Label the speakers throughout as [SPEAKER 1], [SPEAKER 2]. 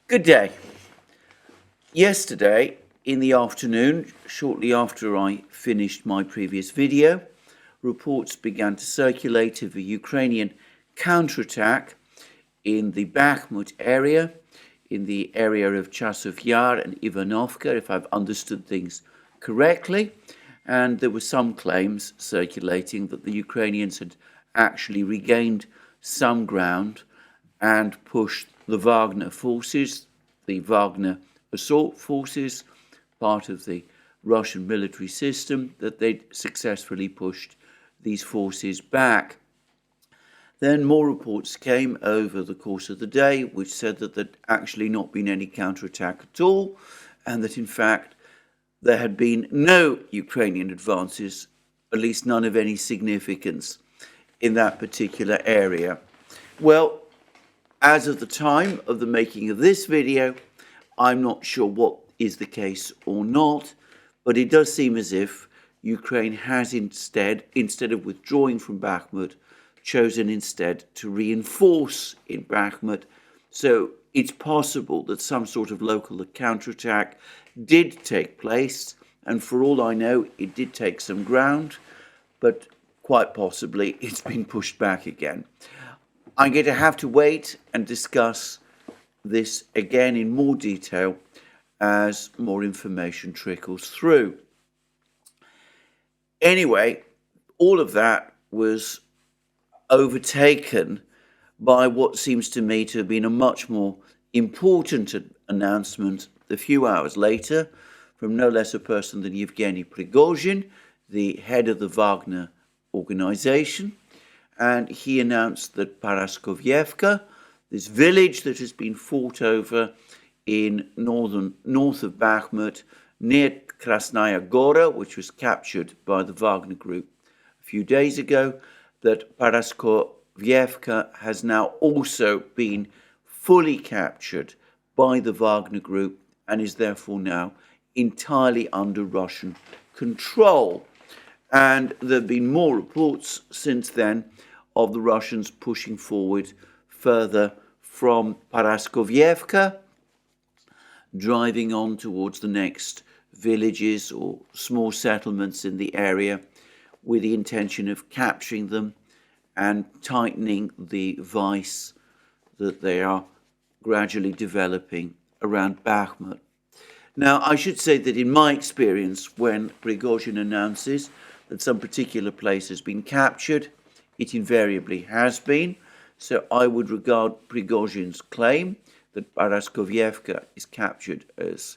[SPEAKER 1] Good day. Yesterday in the afternoon, shortly after I finished my previous video, reports began to circulate of a Ukrainian counterattack in the Bakhmut area, in the area of Chasov Yar and Ivanovka, if I've understood things correctly. And there were some claims circulating that the Ukrainians had actually regained some ground and pushed the Wagner forces, the Wagner assault forces, part of the Russian military system, that they'd successfully pushed these forces back. Then more reports came over the course of the day, which said that there'd actually not been any counterattack at all, and that in fact there had been no Ukrainian advances, at least none of any significance, in that particular area. Well, as of the time of the making of this video, I'm not sure what is the case or not, but it does seem as if Ukraine has instead of withdrawing from Bakhmut, chosen instead to reinforce in Bakhmut. So it's possible that some sort of local counterattack did take place, and for all I know, it did take some ground, but quite possibly it's been pushed back again. I'm going to have to wait and discuss this again in more detail as more information trickles through. Anyway, all of that was overtaken by what seems to me to have been a much more important announcement a few hours later from no less a person than Yevgeny Prigozhin, the head of the Wagner organization. And he announced that Paraskovievka, this village that has been fought over in north of Bakhmut, near Krasnaya Gora, which was captured by the Wagner group a few days ago, that Paraskovievka has now also been fully captured by the Wagner group and is therefore now entirely under Russian control. And there have been more reports since then of the Russians pushing forward further from Paraskovievka, driving on towards the next villages or small settlements in the area with the intention of capturing them and tightening the vice that they are gradually developing around Bakhmut. Now, I should say that in my experience, when Prigozhin announces that some particular place has been captured, it invariably has been. So I would regard Prigozhin's claim that Paraskovievka is captured as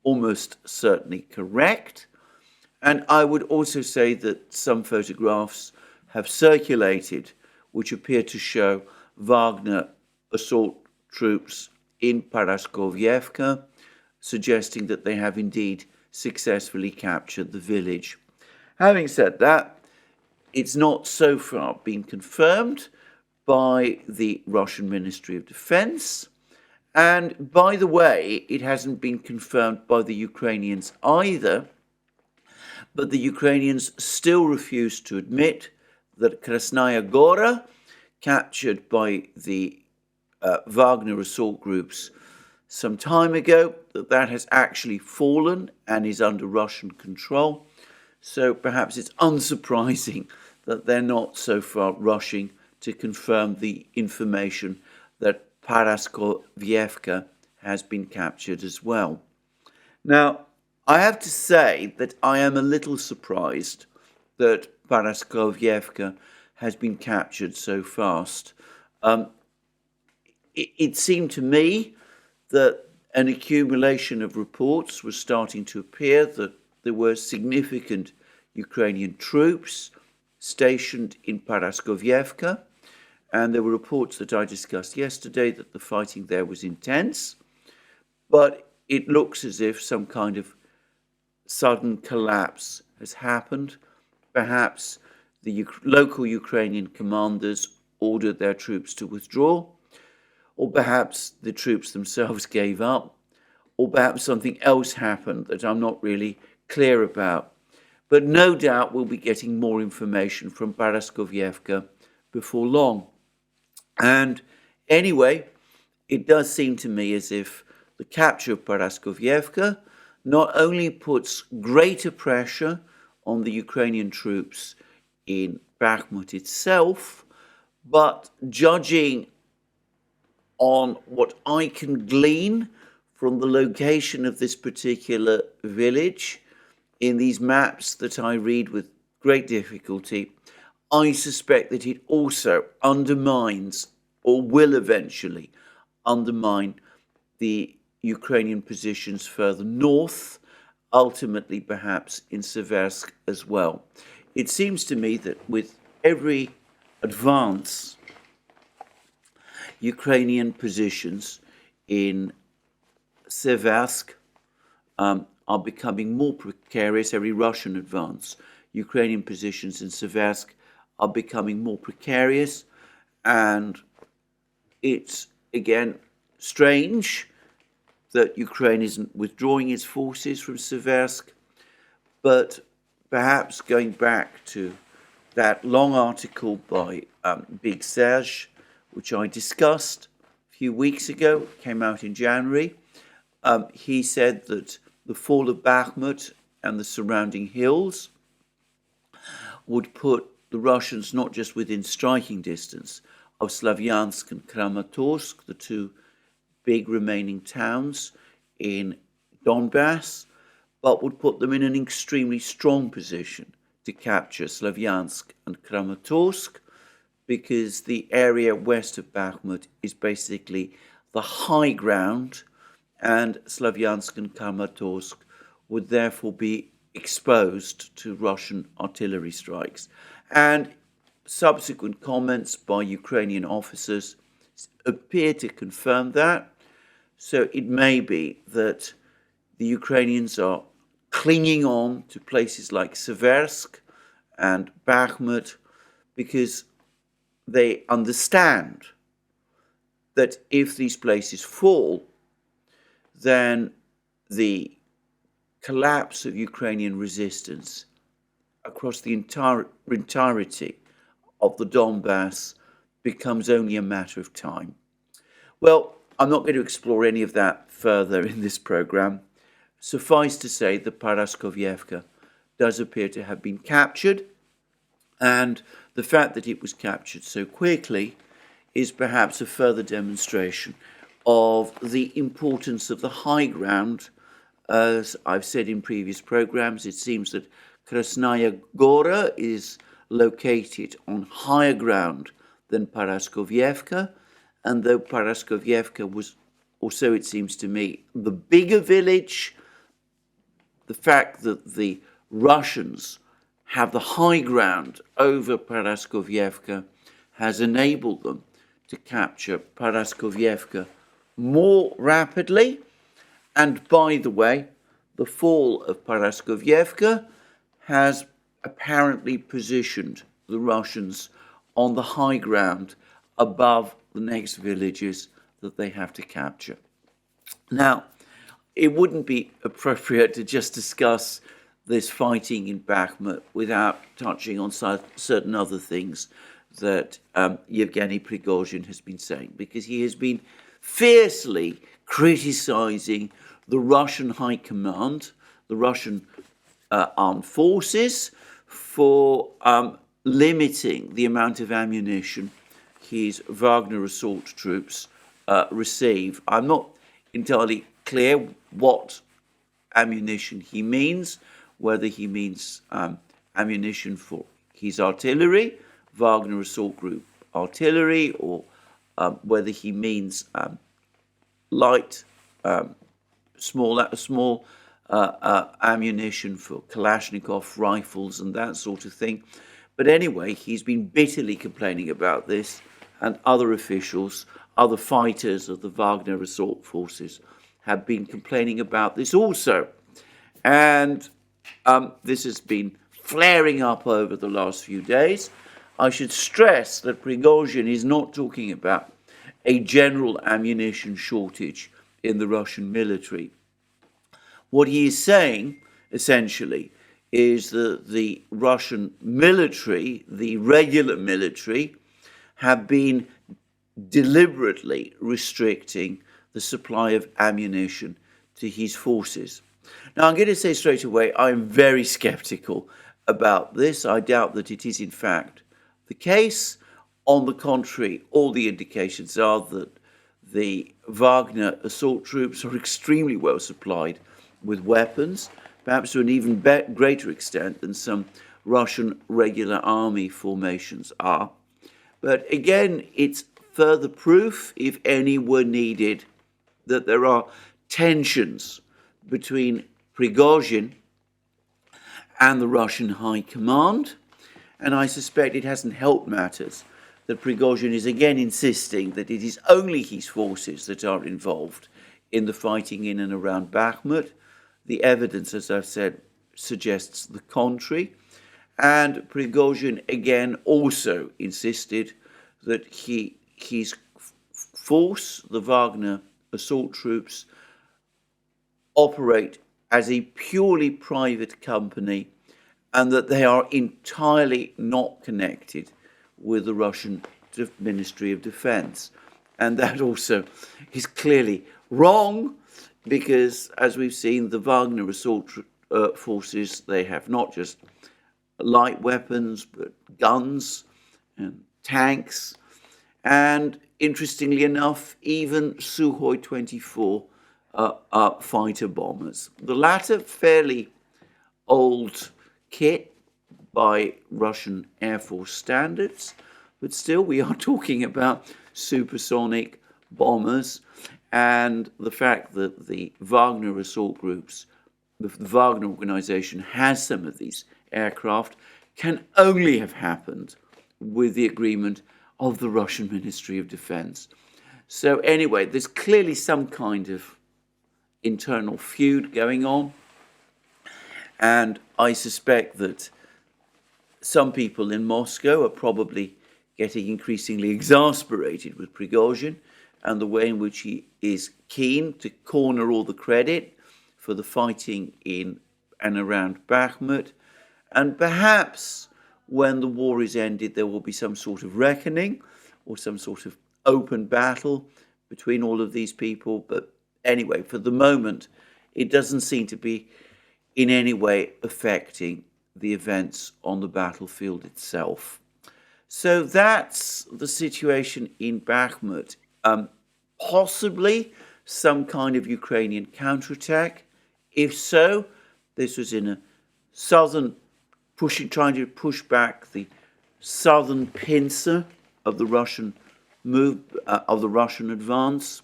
[SPEAKER 1] almost certainly correct. And I would also say that some photographs have circulated which appear to show Wagner assault troops in Paraskovievka, suggesting that they have indeed successfully captured the village. Having said that, it's not so far been confirmed by the Russian Ministry of Defense. And by the way, it hasn't been confirmed by the Ukrainians either. But the Ukrainians still refuse to admit that Krasnaya Gora, captured by the Wagner assault groups some time ago, that has actually fallen and is under Russian control. So perhaps it's unsurprising that they're not so far rushing to confirm the information that Paraskovievka has been captured as well. Now, I have to say that I am a little surprised that Paraskovievka has been captured so fast. It seemed to me that an accumulation of reports was starting to appear that there were significant Ukrainian troops stationed in Paraskovievka, and there were reports that I discussed yesterday that the fighting there was intense, but it looks as if some kind of sudden collapse has happened. Perhaps the local Ukrainian commanders ordered their troops to withdraw, or perhaps the troops themselves gave up, or perhaps something else happened that I'm not really clear about. But no doubt we'll be getting more information from Paraskovievka before long. And anyway, it does seem to me as if the capture of Paraskovievka not only puts greater pressure on the Ukrainian troops in Bakhmut itself, but judging on what I can glean from the location of this particular village in these maps that I read with great difficulty, I suspect that it also undermines, or will eventually undermine, the Ukrainian positions further north, ultimately perhaps in Seversk as well. It seems to me that with every advance, Ukrainian positions in Seversk are becoming more precarious. Every Russian advance, Ukrainian positions in Seversk are becoming more precarious, and it's again strange that Ukraine isn't withdrawing its forces from Seversk, but perhaps going back to that long article by Big Serge, which I discussed a few weeks ago, came out in January. He said that the fall of Bakhmut and the surrounding hills would put the Russians not just within striking distance of Slavyansk and Kramatorsk, the two big remaining towns in Donbass, but would put them in an extremely strong position to capture Slavyansk and Kramatorsk, because the area west of Bakhmut is basically the high ground, and Slavyansk and Kramatorsk would therefore be exposed to Russian artillery strikes. And subsequent comments by Ukrainian officers appear to confirm that. So it may be that the Ukrainians are clinging on to places like Seversk and Bakhmut because they understand that if these places fall, then the collapse of Ukrainian resistance across the entirety of the Donbass becomes only a matter of time. Well, I'm not going to explore any of that further in this program. Suffice to say that Paraskovievka does appear to have been captured, and the fact that it was captured so quickly is perhaps a further demonstration of the importance of the high ground. As I've said in previous programs, it seems that Krasnaya Gora is located on higher ground than Paraskovievka, and though Paraskovievka was, or so it seems to me, the bigger village, the fact that the Russians have the high ground over Paraskovievka has enabled them to capture Paraskovievka more rapidly. And by the way, the fall of Paraskovievka has apparently positioned the Russians on the high ground above the next villages that they have to capture. Now, it wouldn't be appropriate to just discuss this fighting in Bakhmut without touching on certain other things that Yevgeny Prigozhin has been saying, because he has been fiercely criticizing the Russian High Command, the Russian armed forces, for limiting the amount of ammunition his Wagner assault troops receive. I'm not entirely clear what ammunition he means, whether he means ammunition for his artillery, Wagner assault group artillery, or whether he means light, small ammunition for Kalashnikov rifles and that sort of thing. But anyway, he's been bitterly complaining about this, and other officials, other fighters of the Wagner assault forces have been complaining about this also. And this has been flaring up over the last few days. I should stress that Prigozhin is not talking about a general ammunition shortage in the Russian military. What he is saying, essentially, is that the Russian military, the regular military, have been deliberately restricting the supply of ammunition to his forces. Now, I'm going to say straight away, I'm very skeptical about this. I doubt that it is in fact the case. On the contrary, all the indications are that the Wagner assault troops are extremely well supplied with weapons, perhaps to an even greater extent than some Russian regular army formations are. But again, it's further proof, if any were needed, that there are tensions between Prigozhin and the Russian High Command. And I suspect it hasn't helped matters that Prigozhin is again insisting that it is only his forces that are involved in the fighting in and around Bakhmut. The evidence, as I've said, suggests the contrary. And Prigozhin again also insisted that his force, the Wagner assault troops, operate as a purely private company and that they are entirely not connected with the Russian Ministry of Defense. And that also is clearly wrong because, as we've seen, the Wagner assault forces, they have not just light weapons, but guns and tanks, and interestingly enough, even Sukhoi 24 fighter bombers. The latter fairly old kit by Russian Air Force standards, but still we are talking about supersonic bombers, and the fact that the Wagner assault groups, the Wagner organization has some of these aircraft can only have happened with the agreement of the Russian Ministry of Defense. So anyway, there's clearly some kind of internal feud going on, and I suspect that some people in Moscow are probably getting increasingly exasperated with Prigozhin and the way in which he is keen to corner all the credit for the fighting in and around Bakhmut. And perhaps when the war is ended, there will be some sort of reckoning or some sort of open battle between all of these people. But anyway, for the moment, it doesn't seem to be in any way affecting the events on the battlefield itself. So that's the situation in Bakhmut. Possibly some kind of Ukrainian counterattack. If so, this was in a southern trying to push back the southern pincer of the Russian advance.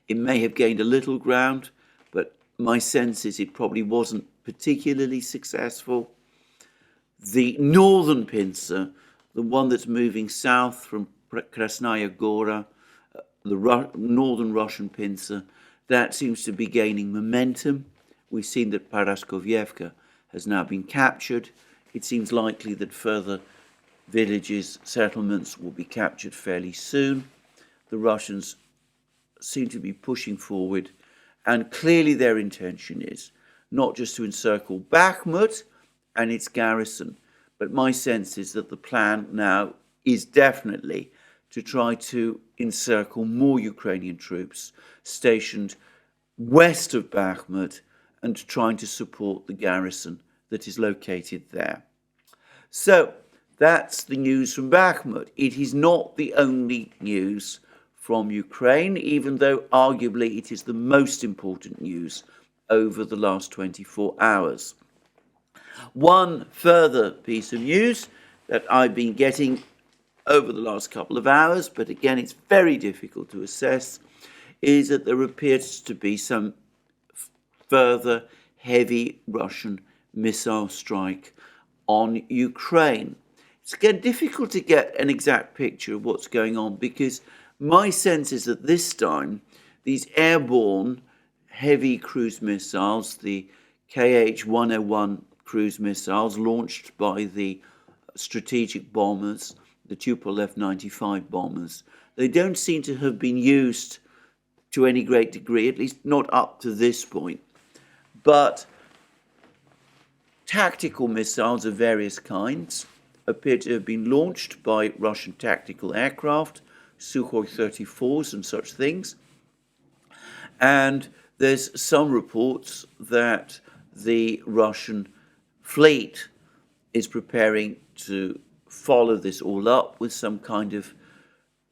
[SPEAKER 1] It may have gained a little ground, but my sense is it probably wasn't particularly successful. The northern pincer, the one that's moving south from Krasnaya Gora, the northern Russian pincer, that seems to be gaining momentum. We've seen that Paraskovievka has now been captured. It seems likely that further villages, settlements will be captured fairly soon. The Russians seem to be pushing forward, and clearly their intention is not just to encircle Bakhmut and its garrison, but my sense is that the plan now is definitely to try to encircle more Ukrainian troops stationed west of Bakhmut and trying to support the garrison that is located there. So that's the news from Bakhmut. It is not the only news from Ukraine, even though arguably it is the most important news over the last 24 hours. One further piece of news that I've been getting over the last couple of hours, but again it's very difficult to assess, is that there appears to be some further heavy Russian missile strike on Ukraine. It's again difficult to get an exact picture of what's going on because my sense is that this time these airborne heavy cruise missiles, the KH-101 cruise missiles launched by the strategic bombers, the Tupolev 95 bombers, they don't seem to have been used to any great degree, at least not up to this point. But tactical missiles of various kinds appear to have been launched by Russian tactical aircraft Sukhoi 34s and such things. And there's some reports that the Russian fleet is preparing to follow this all up with some kind of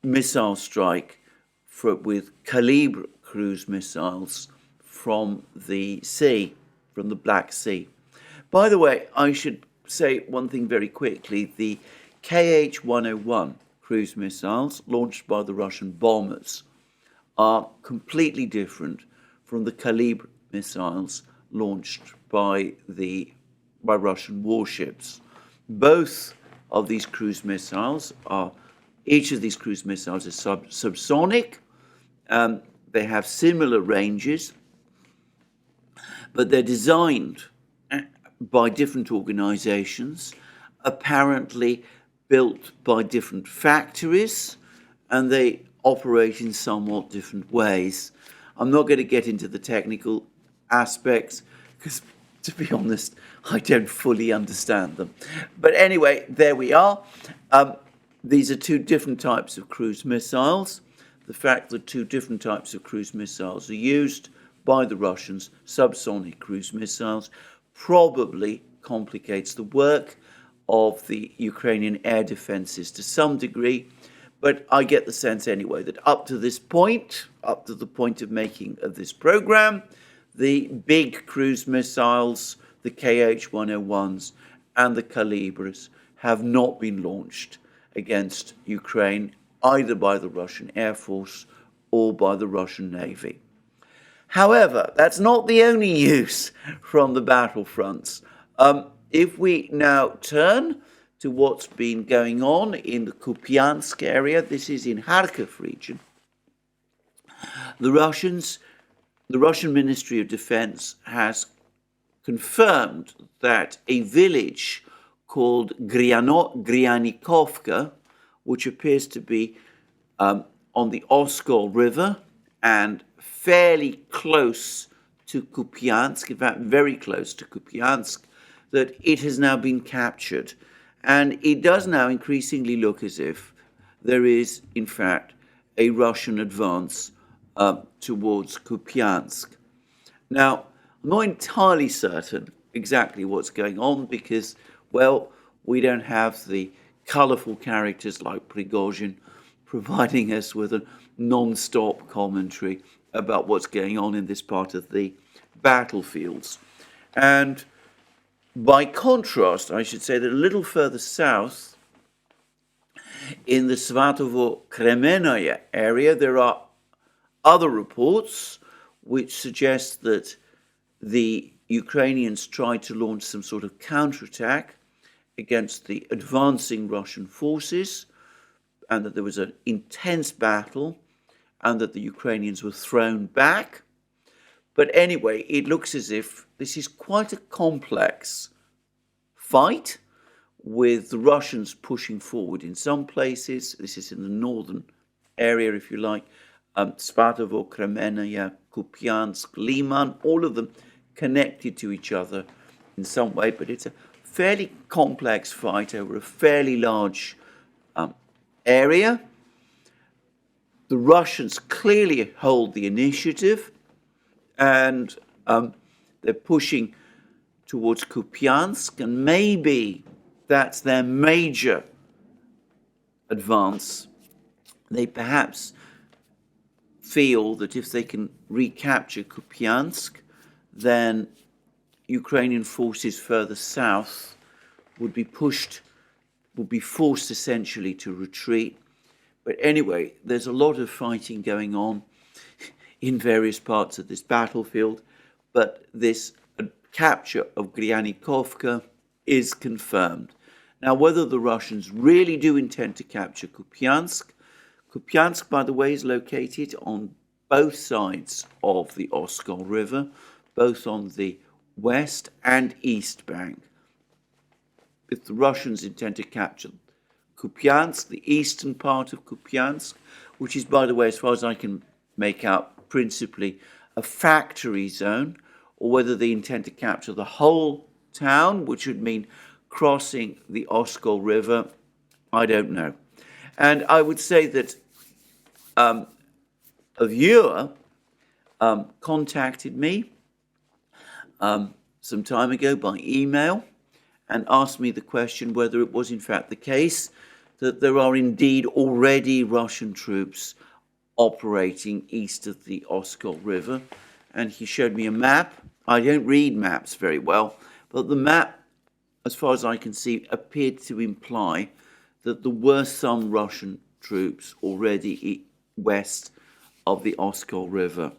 [SPEAKER 1] missile strike with Calibre cruise missiles from the sea, from the Black Sea. By the way, I should say one thing very quickly. The KH-101 cruise missiles launched by the Russian bombers are completely different from the Calibre missiles launched by Russian warships. Both of these cruise missiles each of these cruise missiles is subsonic. They have similar ranges, but they're designed by different organizations, apparently built by different factories, and they operate in somewhat different ways. I'm not going to get into the technical aspects because, to be honest, I don't fully understand them. But anyway, there we are. These are two different types of cruise missiles. The fact that two different types of cruise missiles are used by the Russians, subsonic cruise missiles, probably complicates the work of the Ukrainian air defenses to some degree. But I get the sense anyway that up to this point, up to the point of making of this program, the big cruise missiles, the KH-101s and the Calibres have not been launched against Ukraine, either by the Russian Air Force or by the Russian Navy. However, that's not the only use from the battlefronts. If we now turn to what's been going on in the Kupiansk area, this is in Kharkiv region, the Russian Ministry of Defense has confirmed that a village called Gryanikovka, which appears to be on the Oskol River and fairly close to Kupiansk, in fact very close to Kupiansk, that it has now been captured. And it does now increasingly look as if there is, in fact, a Russian advance towards Kupiansk. Now, I'm not entirely certain exactly what's going on because, well, we don't have the colourful characters like Prigozhin providing us with a non-stop commentary about what's going on in this part of the battlefields. And by contrast, I should say that a little further south, in the Svatovo-Kremenaya area, there are other reports which suggest that the Ukrainians tried to launch some sort of counterattack against the advancing Russian forces, and that there was an intense battle, and that the Ukrainians were thrown back. But anyway, it looks as if this is quite a complex fight, with the Russians pushing forward in some places. This is in the northern area, if you like, Svatovo, Kremenaya, Kupiansk, Liman, all of them connected to each other in some way, but it's a fairly complex fight over a fairly large area. The Russians clearly hold the initiative, and they're pushing towards Kupiansk, and maybe that's their major advance. They perhaps feel that if they can recapture Kupiansk, then Ukrainian forces further south would be forced essentially to retreat. But anyway, there's a lot of fighting going on in various parts of this battlefield, but this capture of Gryanikovka is confirmed. Now, whether the Russians really do intend to capture Kupiansk, Kupiansk, by the way, is located on both sides of the Oskol River, both on the west and east bank. If the Russians intend to capture Kupiansk, the eastern part of Kupiansk, which is, by the way, as far as I can make out, principally a factory zone, or whether they intend to capture the whole town, which would mean crossing the Oskol River, I don't know. And I would say that a viewer contacted me some time ago by email and asked me the question whether it was in fact the case that there are indeed already Russian troops operating east of the Oskol River. And he showed me a map. I don't read maps very well, but the map, as far as I can see, appeared to imply that there were some Russian troops already west of the Oskol River.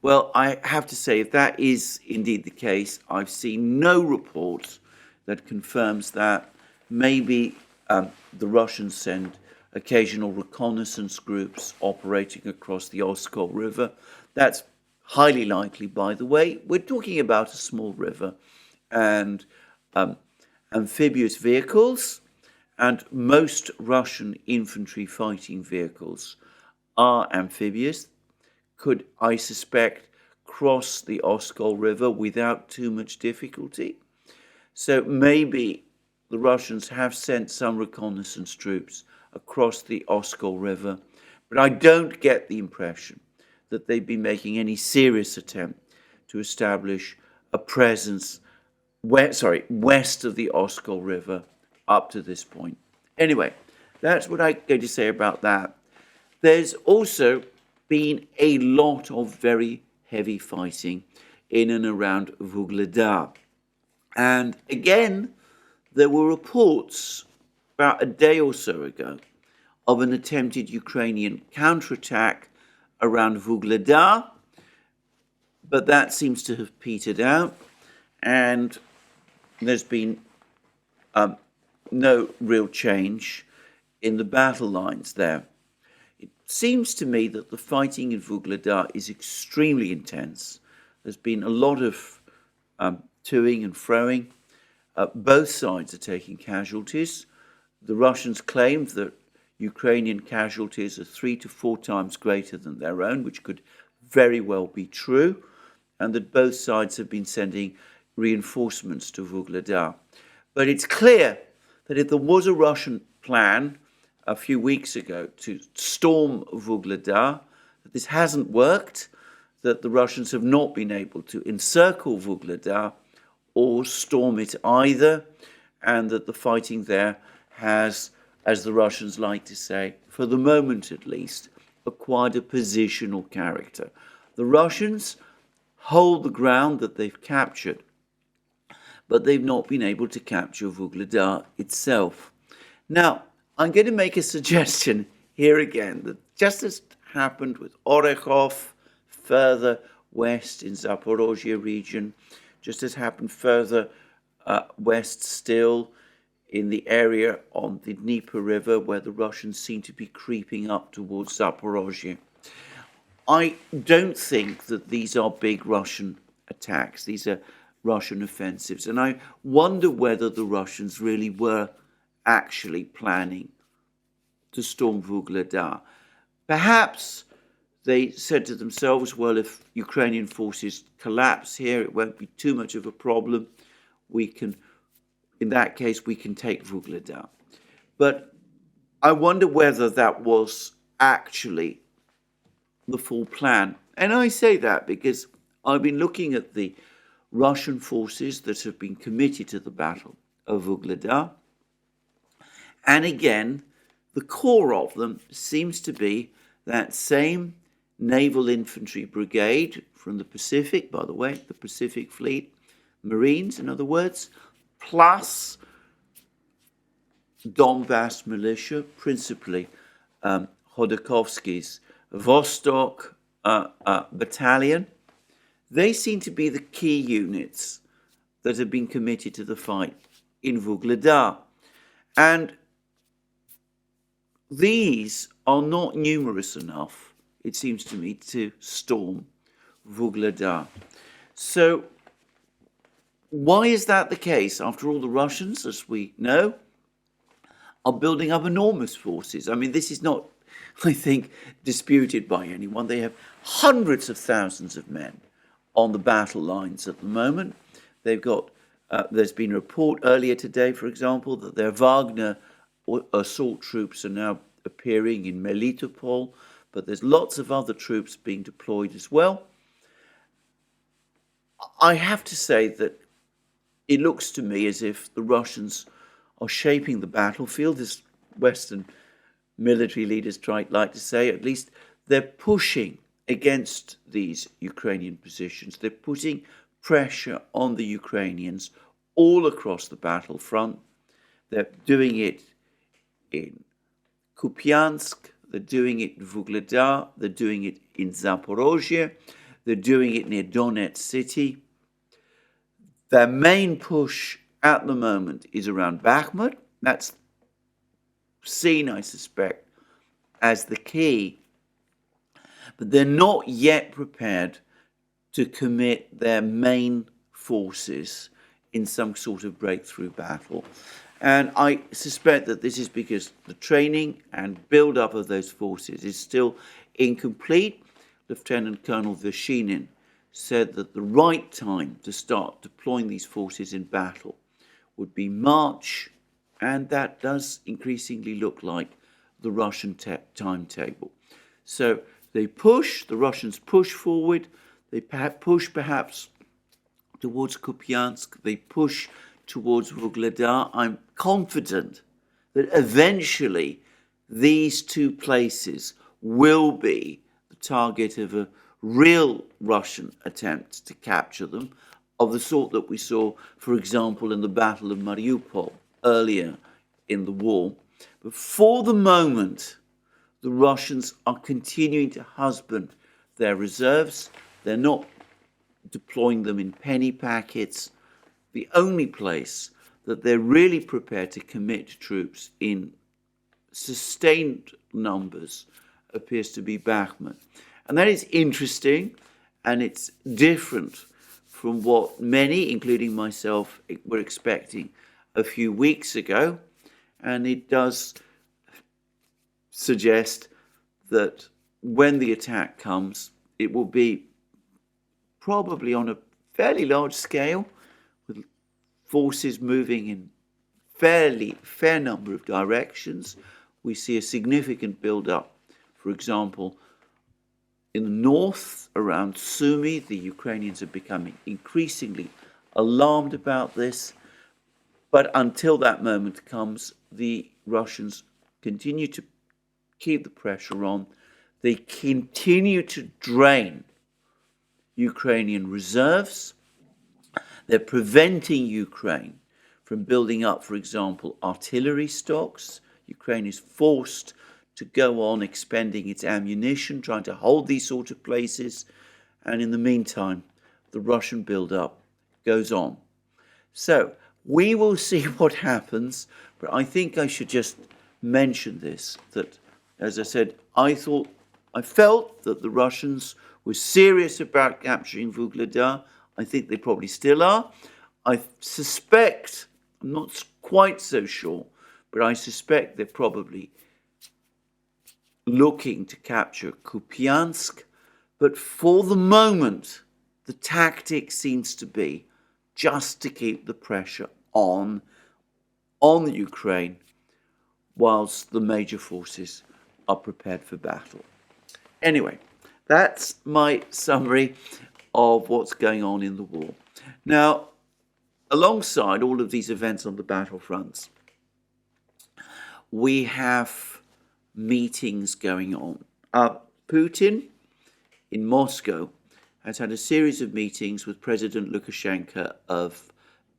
[SPEAKER 1] Well, I have to say, if that is indeed the case, I've seen no report that confirms that. Maybe the Russians send occasional reconnaissance groups operating across the Oskol River. That's highly likely, by the way. We're talking about a small river and amphibious vehicles, and most Russian infantry fighting vehicles are amphibious, could, I suspect, cross the Oskol River without too much difficulty. So maybe the Russians have sent some reconnaissance troops across the Oskol River, but I don't get the impression that they've been making any serious attempt to establish a presence west of the Oskol River up to this point. Anyway, that's what I'm going to say about that. There's also been a lot of very heavy fighting in and around Vuhledar. And again, there were reports about a day or so ago of an attempted Ukrainian counterattack around Vuhledar, but that seems to have petered out, and there's been no real change in the battle lines there. It seems to me that the fighting in Vuhledar is extremely intense. There's been a lot of toing and froing. Both sides are taking casualties. The Russians claimed that Ukrainian casualties are 3 to 4 times greater than their own, which could very well be true, and that both sides have been sending reinforcements to Vuhledar. But it's clear that if there was a Russian plan a few weeks ago to storm Vuhledar, that this hasn't worked, that the Russians have not been able to encircle Vuhledar or storm it either, and that the fighting there has, as the Russians like to say, for the moment at least, acquired a positional character. The Russians hold the ground that they've captured, but they've not been able to capture Vuhledar itself. Now, I'm going to make a suggestion here again, that just as happened with Orekhov, further west in Zaporozhye region, just as happened further west still in the area on the Dnieper River where the Russians seem to be creeping up towards Zaporozhye. I don't think that these are big Russian attacks. These are Russian offensives. And I wonder whether the Russians really were actually planning to storm Vuhledar. Perhaps they said to themselves, well, if Ukrainian forces collapse here, it won't be too much of a problem. In that case, we can take Vuhledar. But I wonder whether that was actually the full plan. And I say that because I've been looking at the Russian forces that have been committed to the Battle of Vuhledar. And again, the core of them seems to be that same naval infantry brigade from the Pacific, by the way, the Pacific Fleet, Marines, in other words, plus Donbass militia, principally Khodorkovsky's Vostok battalion. They seem to be the key units that have been committed to the fight in Vuhledar. And these are not numerous enough, it seems to me, to storm Vuhledar. So why is that the case? After all, the Russians, as we know, are building up enormous forces. I mean, this is not, I think, disputed by anyone. They have hundreds of thousands of men on the battle lines at the moment. They've got, there's been a report earlier today, for example, that their Wagner assault troops are now appearing in Melitopol. but there's lots of other troops being deployed as well. I have to say that it looks to me as if the Russians are shaping the battlefield, as Western military leaders like to say. At least they're pushing against these Ukrainian positions. They're putting pressure on the Ukrainians all across the battlefront. They're doing it in Kupiansk, they're doing it in Vuhledar, they're doing it in Zaporozhye, they're doing it near Donetsk city. Their main push at the moment is around Bakhmut. That's seen, I suspect, as the key. But they're not yet prepared to commit their main forces in some sort of breakthrough battle. And I suspect that this is because the training and build-up of those forces is still incomplete. Lieutenant Colonel Vershinin said that the right time to start deploying these forces in battle would be March, and that does increasingly look like the Russian timetable. So the Russians push forward, they push perhaps towards Kupiansk, they push towards Vuhledar. I'm confident that eventually these two places will be the target of a real Russian attempt to capture them, of the sort that we saw, for example, in the Battle of Mariupol earlier in the war. But for the moment, the Russians are continuing to husband their reserves. They're not deploying them in penny packets. The only place that they're really prepared to commit troops in sustained numbers appears to be Bakhmut. And that is interesting, and it's different from what many, including myself, were expecting a few weeks ago. And it does suggest that when the attack comes, it will be probably on a fairly large scale, with forces moving in fair number of directions. We see a significant build-up, for example, in the north around Sumy. The Ukrainians are becoming increasingly alarmed about this. But until that moment comes, the Russians continue to keep the pressure on. They continue to drain Ukrainian reserves. They're preventing Ukraine from building up, for example, artillery stocks. Ukraine is forced to go on expending its ammunition, trying to hold these sort of places. And in the meantime, the Russian build-up goes on. So we will see what happens, but I think I should just mention this, that, as I said, I felt that the Russians were serious about capturing Vuhledar. I think they probably still are. I suspect, I'm not quite so sure, but I suspect they're probably looking to capture Kupiansk. But for the moment, the tactic seems to be just to keep the pressure on the Ukraine whilst the major forces are prepared for battle. Anyway, that's my summary of what's going on in the war. Now, alongside all of these events on the battlefronts, we have meetings going on. Putin in Moscow has had a series of meetings with President Lukashenko of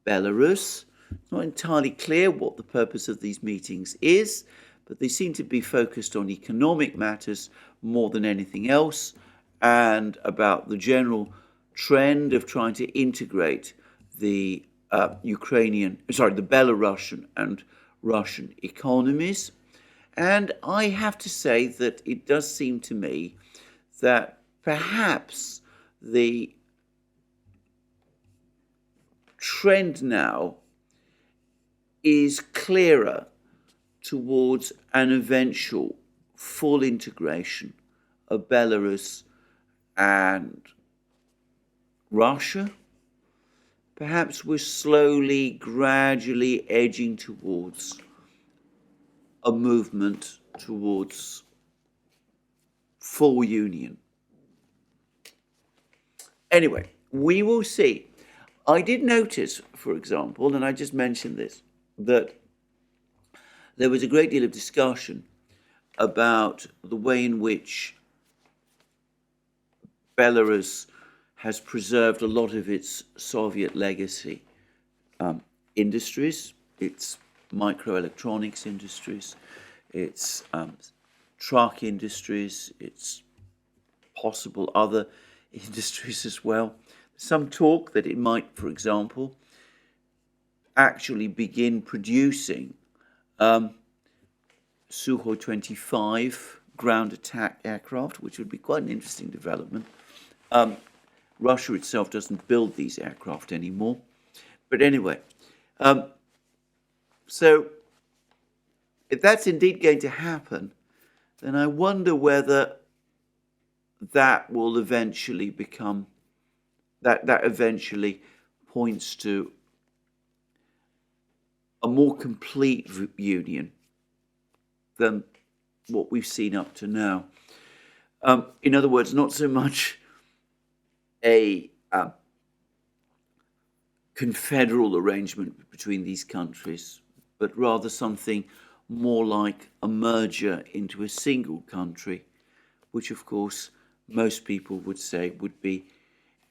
[SPEAKER 1] Belarus. It's not entirely clear what the purpose of these meetings is, but they seem to be focused on economic matters more than anything else, and about the general trend of trying to integrate the Belarusian and Russian economies. And I have to say that it does seem to me that perhaps the trend now is clearer towards an eventual full integration of Belarus and Russia. Perhaps we're slowly, gradually edging towards a movement towards full union. Anyway, we will see. I did notice, for example, and I just mentioned this, that there was a great deal of discussion about the way in which Belarus has preserved a lot of its Soviet legacy industries, its microelectronics industries, its truck industries, its possible other industries as well. Some talk that it might, for example, actually begin producing Sukhoi 25 ground attack aircraft, which would be quite an interesting development. Russia itself doesn't build these aircraft anymore. But anyway, so if that's indeed going to happen, then I wonder whether that will eventually become, that eventually points to a more complete union than what we've seen up to now. In other words, not so much a confederal arrangement between these countries, but rather something more like a merger into a single country, which of course most people would say would be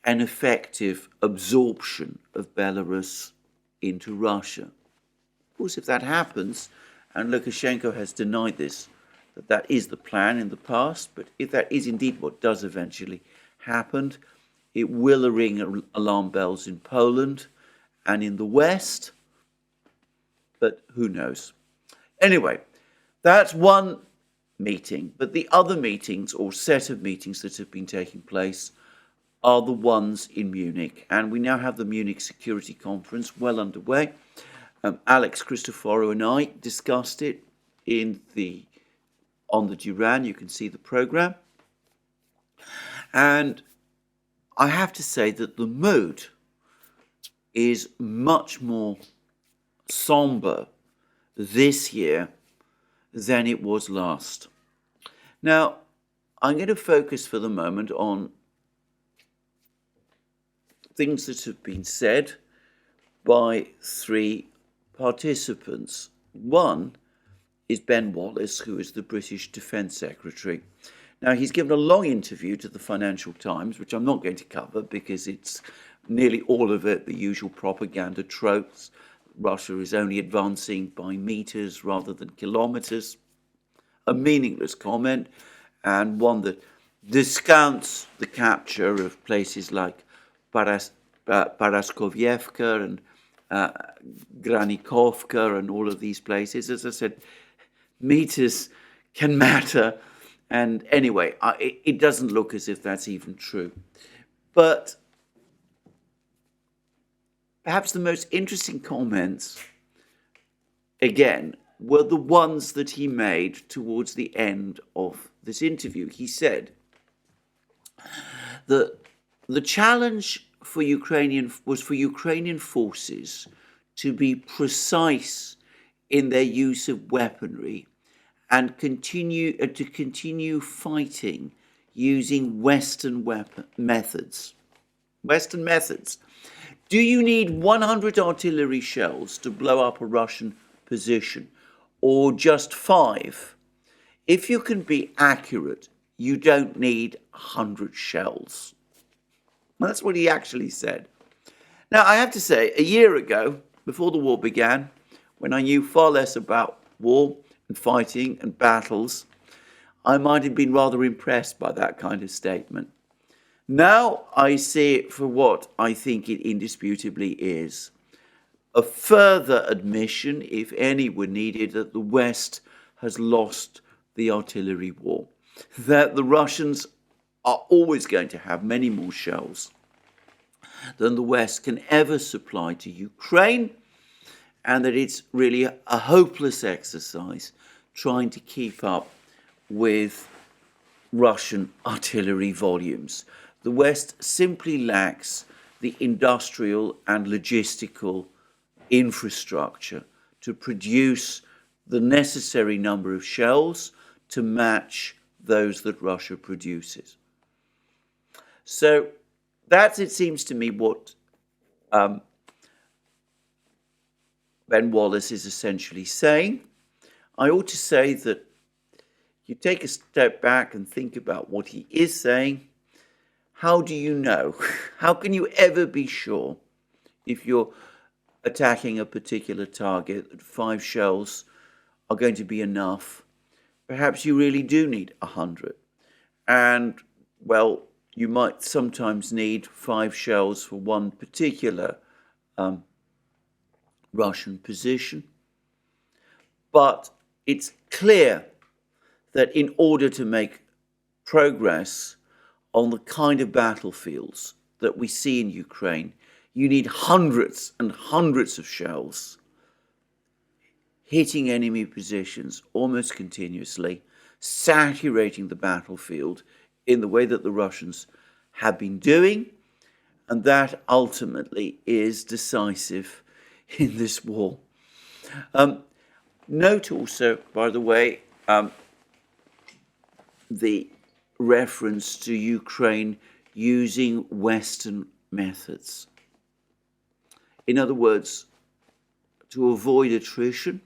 [SPEAKER 1] an effective absorption of Belarus into Russia. Of course, if that happens, and Lukashenko has denied this, that is the plan in the past, but if that is indeed what does eventually happen, it will ring alarm bells in Poland and in the West, but who knows. Anyway, that's one meeting, but the other meetings or set of meetings that have been taking place are the ones in Munich, and we now have the Munich Security Conference well underway. Alex Christoforou and I discussed it on the Duran. You can see the program. And I have to say that the mood is much more somber this year than it was last. Now, I'm going to focus for the moment on things that have been said by three participants. One is Ben Wallace, who is the British Defence Secretary. Now, he's given a long interview to the Financial Times, which I'm not going to cover because it's nearly all of it the usual propaganda tropes. Russia is only advancing by meters rather than kilometers. A meaningless comment, and one that discounts the capture of places like Paraskovievka and Granikovka and all of these places. As I said, meters can matter. And anyway, it doesn't look as if that's even true. But perhaps the most interesting comments, again, were the ones that he made towards the end of this interview. He said that the challenge for Ukrainian forces to be precise in their use of weaponry and continue fighting using Western methods. Western methods. Do you need 100 artillery shells to blow up a Russian position, or just 5? If you can be accurate, you don't need 100 shells. Well, that's what he actually said. Now, I have to say, a year ago, before the war began, when I knew far less about war and fighting and battles, I might have been rather impressed by that kind of statement. Now I see it for what I think it indisputably is. A further admission, if any were needed, that the West has lost the artillery war. That the Russians are always going to have many more shells than the West can ever supply to Ukraine, and that it's really a hopeless exercise trying to keep up with Russian artillery volumes. The West simply lacks the industrial and logistical infrastructure to produce the necessary number of shells to match those that Russia produces. So that's, it seems to me, what Ben Wallace is essentially saying. I ought to say that you take a step back and think about what he is saying. How do you know? How can you ever be sure, if you're attacking a particular target, that 5 shells are going to be enough? Perhaps you really do need 100. And, well, you might sometimes need 5 shells for one particular Russian position. But it's clear that in order to make progress on the kind of battlefields that we see in Ukraine, you need hundreds and hundreds of shells hitting enemy positions almost continuously, saturating the battlefield in the way that the Russians have been doing, and that ultimately is decisive in this war. Note also, by the way, the reference to Ukraine using Western methods. In other words, to avoid attrition.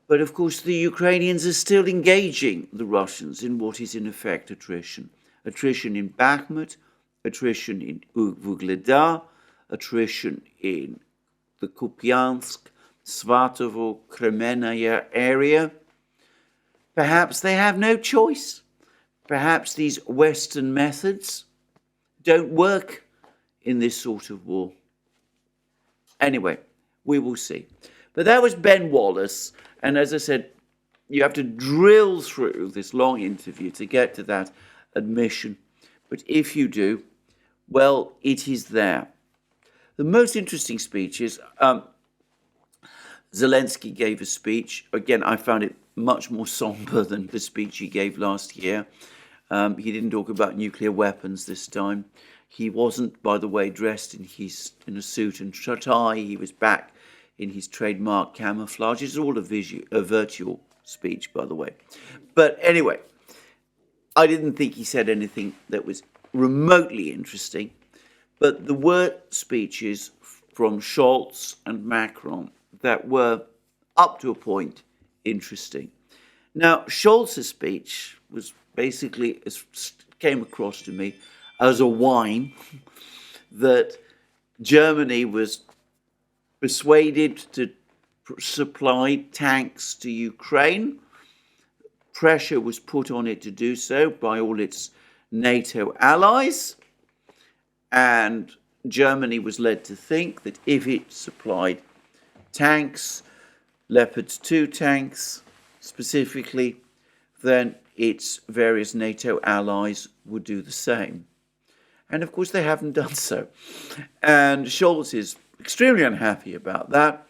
[SPEAKER 1] But of course, the Ukrainians are still engaging the Russians in what is in effect attrition. Attrition in Bakhmut, attrition in Vuhledar, attrition in the Kupiansk, Svatovo, Kremenaya area. Perhaps they have no choice. Perhaps these Western methods don't work in this sort of war. Anyway, we will see. But that was Ben Wallace. And as I said, you have to drill through this long interview to get to that admission. But if you do, well, it is there. The most interesting speech is Zelensky gave a speech. Again, I found it much more somber than the speech he gave last year. He didn't talk about nuclear weapons this time. He wasn't, by the way, dressed in a suit and tie. He was back in his trademark camouflage. It's all a virtual speech, by the way. But anyway, I didn't think he said anything that was remotely interesting. But there were speeches from Scholz and Macron that were, up to a point, interesting. Now, Scholz's speech was basically, came across to me as a whine that Germany was persuaded to supply tanks to Ukraine. Pressure was put on it to do so by all its NATO allies. And Germany was led to think that if it supplied tanks, Leopard 2 tanks specifically, then its various NATO allies would do the same. And of course, they haven't done so. And Scholz is extremely unhappy about that.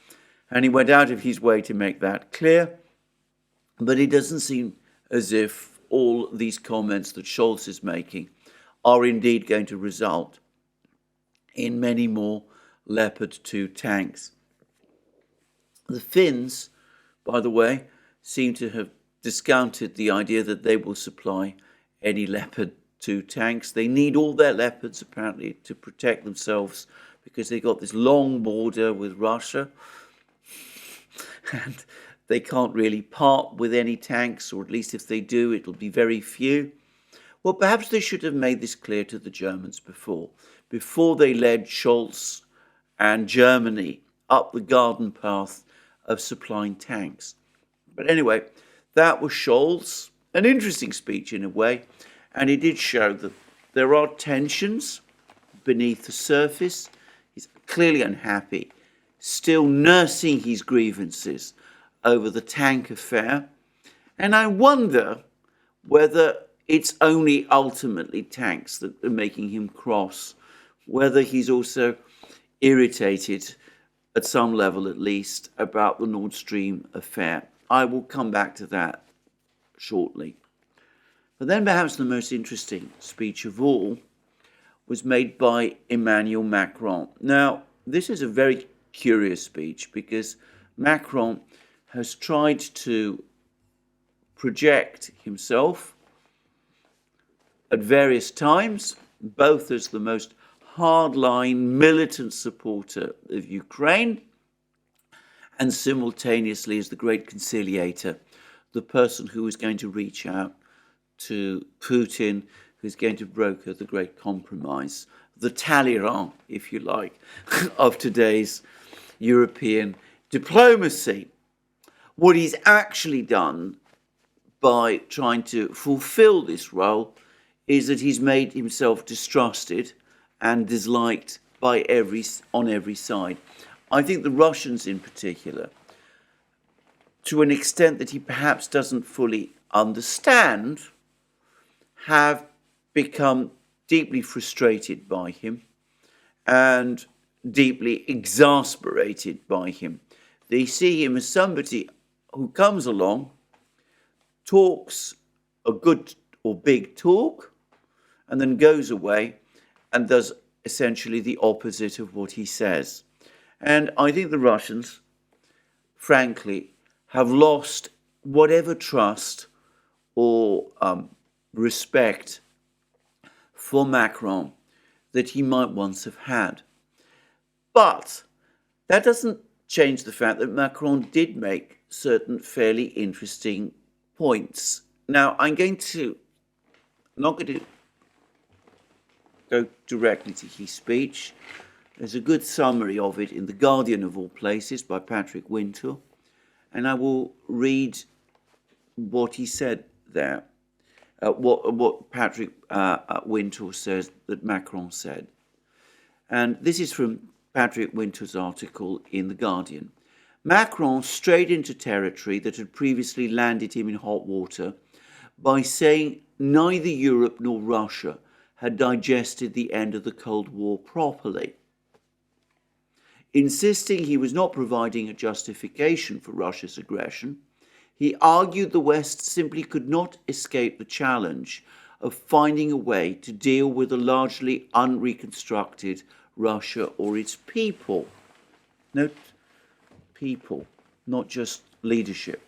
[SPEAKER 1] And he went out of his way to make that clear. But it doesn't seem as if all these comments that Scholz is making are indeed going to result in many more Leopard 2 tanks. The Finns, by the way, seem to have discounted the idea that they will supply any Leopard 2 tanks. They need all their Leopards, apparently, to protect themselves because they've got this long border with Russia. And they can't really part with any tanks, or at least if they do, it'll be very few. Well, perhaps they should have made this clear to the Germans before they led Scholz and Germany up the garden path of supplying tanks. But anyway, that was Scholz, an interesting speech in a way, and it did show that there are tensions beneath the surface. He's clearly unhappy, still nursing his grievances over the tank affair. And I wonder whether it's only ultimately tanks that are making him cross, whether he's also irritated, at some level at least, about the Nord Stream affair. I will come back to that shortly. But then perhaps the most interesting speech of all was made by Emmanuel Macron. Now, this is a very curious speech because Macron has tried to project himself at various times, both as the most hardline militant supporter of Ukraine and simultaneously as the great conciliator, the person who is going to reach out to Putin, who's going to broker the great compromise, the Talleyrand, if you like, of today's European diplomacy. What he's actually done by trying to fulfill this role is that he's made himself distrusted and disliked by on every side. I think the Russians in particular, to an extent that he perhaps doesn't fully understand, have become deeply frustrated by him and deeply exasperated by him. They see him as somebody who comes along, talks a good or big talk, and then goes away and does essentially the opposite of what he says. And I think the Russians, frankly, have lost whatever trust or respect for Macron that he might once have had. But that doesn't change the fact that Macron did make certain fairly interesting points. Now, I'm not going to go directly to his speech. There's a good summary of it in The Guardian of all places by Patrick Winter, and I will read what he said there, what Patrick Winter says that Macron said. And this is from Patrick Winter's article in The Guardian. Macron strayed into territory that had previously landed him in hot water by saying neither Europe nor Russia had digested the end of the Cold War properly. Insisting he was not providing a justification for Russia's aggression, he argued the West simply could not escape the challenge of finding a way to deal with a largely unreconstructed Russia or its people. Note people, not just leadership.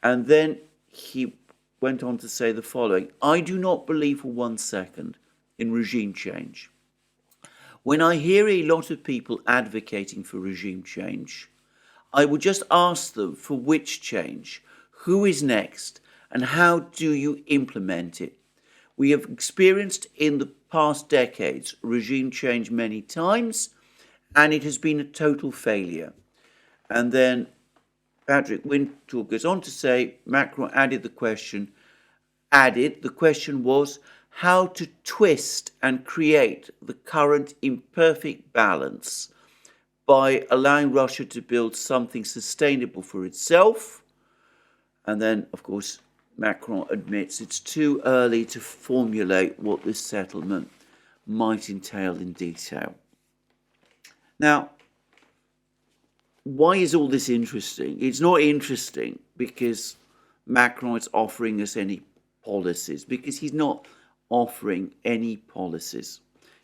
[SPEAKER 1] And then he went on to say the following: I do not believe for 1 second in regime change. When I hear a lot of people advocating for regime change, I would just ask them for which change, who is next, and how do you implement it? We have experienced in the past decades regime change many times, and it has been a total failure. And then Patrick Winter goes on to say, Macron added the question was how to twist and create the current imperfect balance by allowing Russia to build something sustainable for itself. And then, of course, Macron admits it's too early to formulate what this settlement might entail in detail. Now, why is all this interesting? It's not interesting because Macron is offering us any policies, because he's not offering any policies.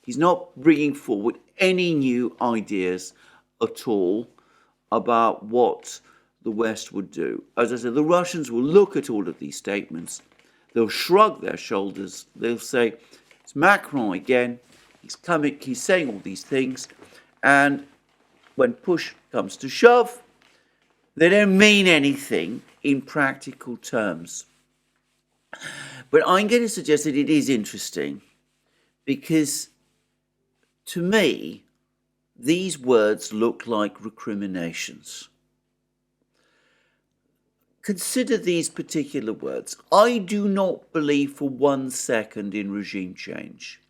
[SPEAKER 1] He's not bringing forward any new ideas at all about what the West would do. As I said, the Russians will look at all of these statements, they'll shrug their shoulders, they'll say, it's Macron again, he's saying all these things, and when push comes to shove, they don't mean anything in practical terms. But I'm going to suggest that it is interesting because, to me, these words look like recriminations. Consider these particular words. I do not believe for 1 second in regime change.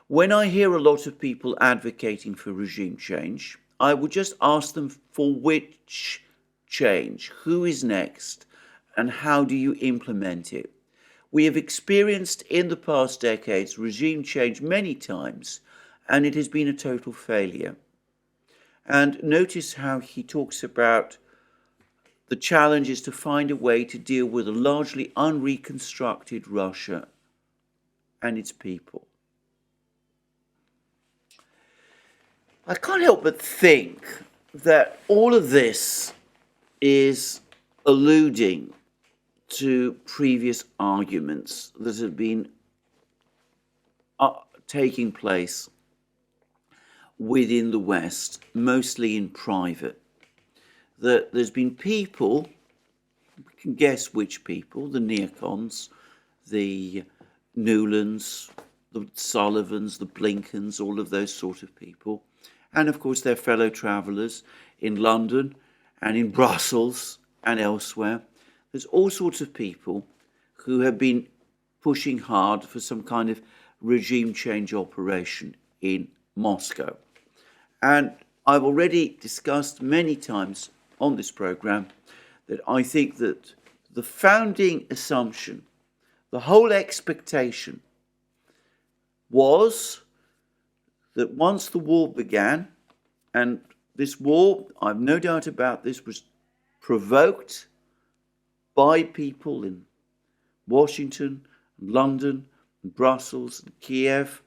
[SPEAKER 1] When I hear a lot of people advocating for regime change, I would just ask them for which change, who is next, and how do you implement it? We have experienced in the past decades regime change many times, and it has been a total failure. And notice how he talks about the challenge is to find a way to deal with a largely unreconstructed Russia and its people. I can't help but think that all of this is alluding to previous arguments that have been taking place within the West, mostly in private. That there's been people, we can guess which people, the neocons, the Newlands, the Sullivans, the Blinkens, all of those sort of people, and of course their fellow travellers in London and in Brussels and elsewhere. There's all sorts of people who have been pushing hard for some kind of regime change operation in Moscow. And I've already discussed many times on this program that I think that the founding assumption, the whole expectation was that once the war began, and this war, I've no doubt about this, was provoked by people in Washington, London, Brussels, and Kiev,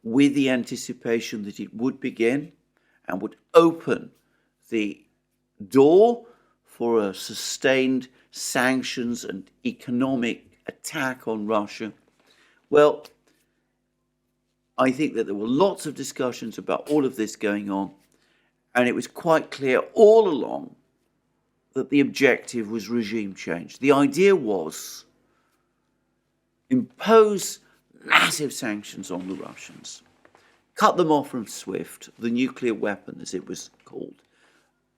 [SPEAKER 1] with the anticipation that it would begin and would open the door for a sustained sanctions and economic attack on Russia. Well, I think that there were lots of discussions about all of this going on, and it was quite clear all along that the objective was regime change. The idea was impose massive sanctions on the Russians, cut them off from SWIFT, the nuclear weapon as it was called,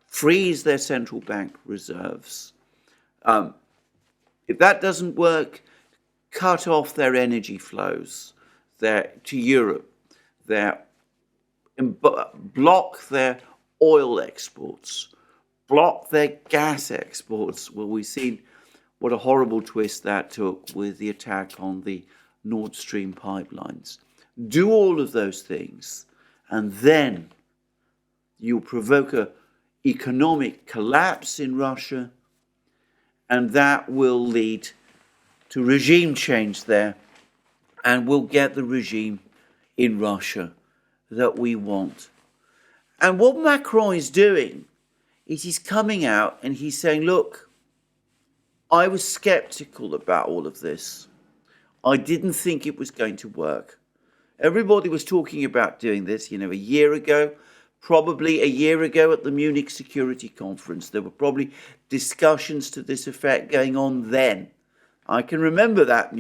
[SPEAKER 1] freeze their central bank reserves. If that doesn't work, cut off their energy flows to Europe, block their oil exports, block their gas exports. Well, we've seen what a horrible twist that took with the attack on the Nord Stream pipelines. Do all of those things, and then you provoke an economic collapse in Russia, and that will lead to regime change there, and we'll get the regime in Russia that we want. And what Macron is doing is he's coming out and he's saying, look, I was skeptical about all of this. I didn't think it was going to work. Everybody was talking about doing this, a year ago, probably a year ago at the Munich Security Conference. There were probably discussions to this effect going on then. I can remember that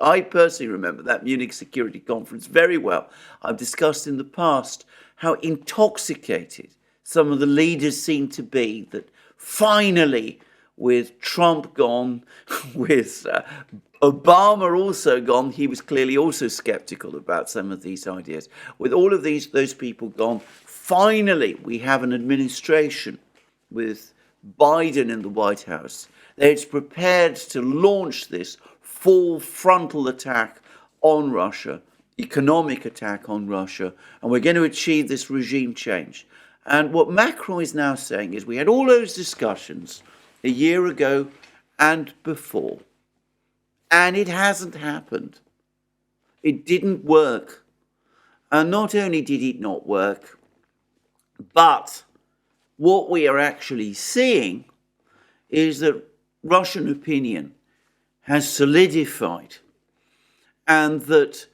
[SPEAKER 1] I personally remember that Munich Security Conference very well. I've discussed in the past how intoxicated some of the leaders seemed to be that finally, with Trump gone, with Obama also gone, he was clearly also skeptical about some of these ideas. With all of those people gone, finally we have an administration with Biden in the White House that's prepared to launch this full frontal attack on Russia, economic attack on Russia, and we're going to achieve this regime change. And what Macron is now saying is we had all those discussions a year ago and before, and it hasn't happened. It didn't work. And not only did it not work, but what we are actually seeing is that Russian opinion has solidified, and that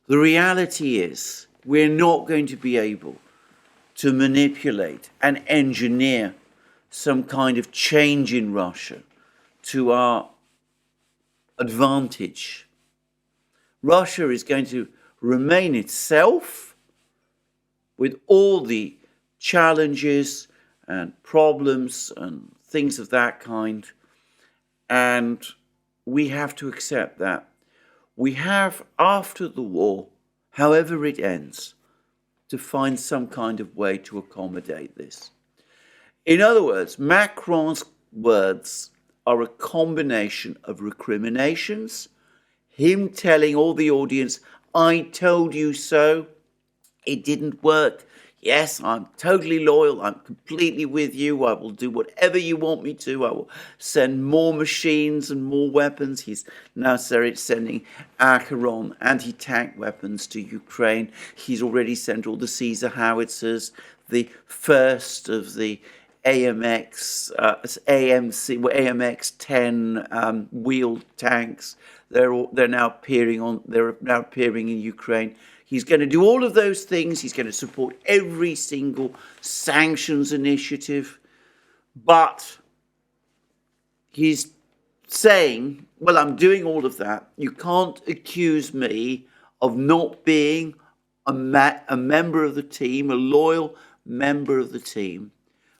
[SPEAKER 1] the reality is we're not going to be able to manipulate and engineer some kind of change in Russia to our advantage. Russia is going to remain itself with all the challenges and problems and things of that kind, and we have to accept that. We have, after the war, however it ends, to find some kind of way to accommodate this. In other words, Macron's words are a combination of recriminations, him telling all the audience, I told you so, it didn't work. Yes, I'm totally loyal. I'm completely with you. I will do whatever you want me to. I will send more machines and more weapons. He's now sending Acheron anti-tank weapons to Ukraine. He's already sent all the Caesar howitzers, the first of the AMX, AMC, AMX 10 wheeled tanks. They're now appearing in Ukraine. He's going to do all of those things. He's going to support every single sanctions initiative, but he's saying, well, I'm doing all of that. You can't accuse me of not being a member of the team, a loyal member of the team.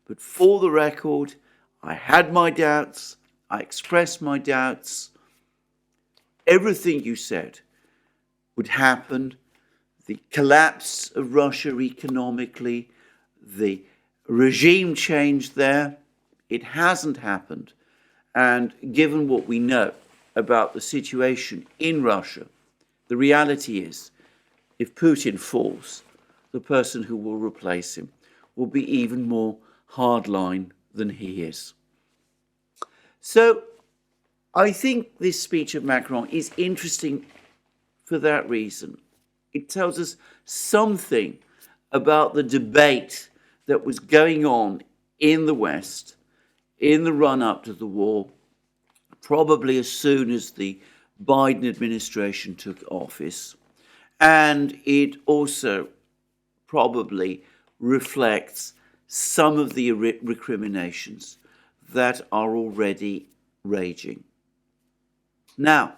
[SPEAKER 1] But for the record, I had my doubts. I expressed my doubts. Everything you said would happen. The collapse of Russia economically, the regime change there, it hasn't happened. And given what we know about the situation in Russia, the reality is, if Putin falls, the person who will replace him will be even more hardline than he is. So I think this speech of Macron is interesting for that reason. It tells us something about the debate that was going on in the West in the run-up to the war, probably as soon as the Biden administration took office. And it also probably reflects some of the recriminations that are already raging. Now,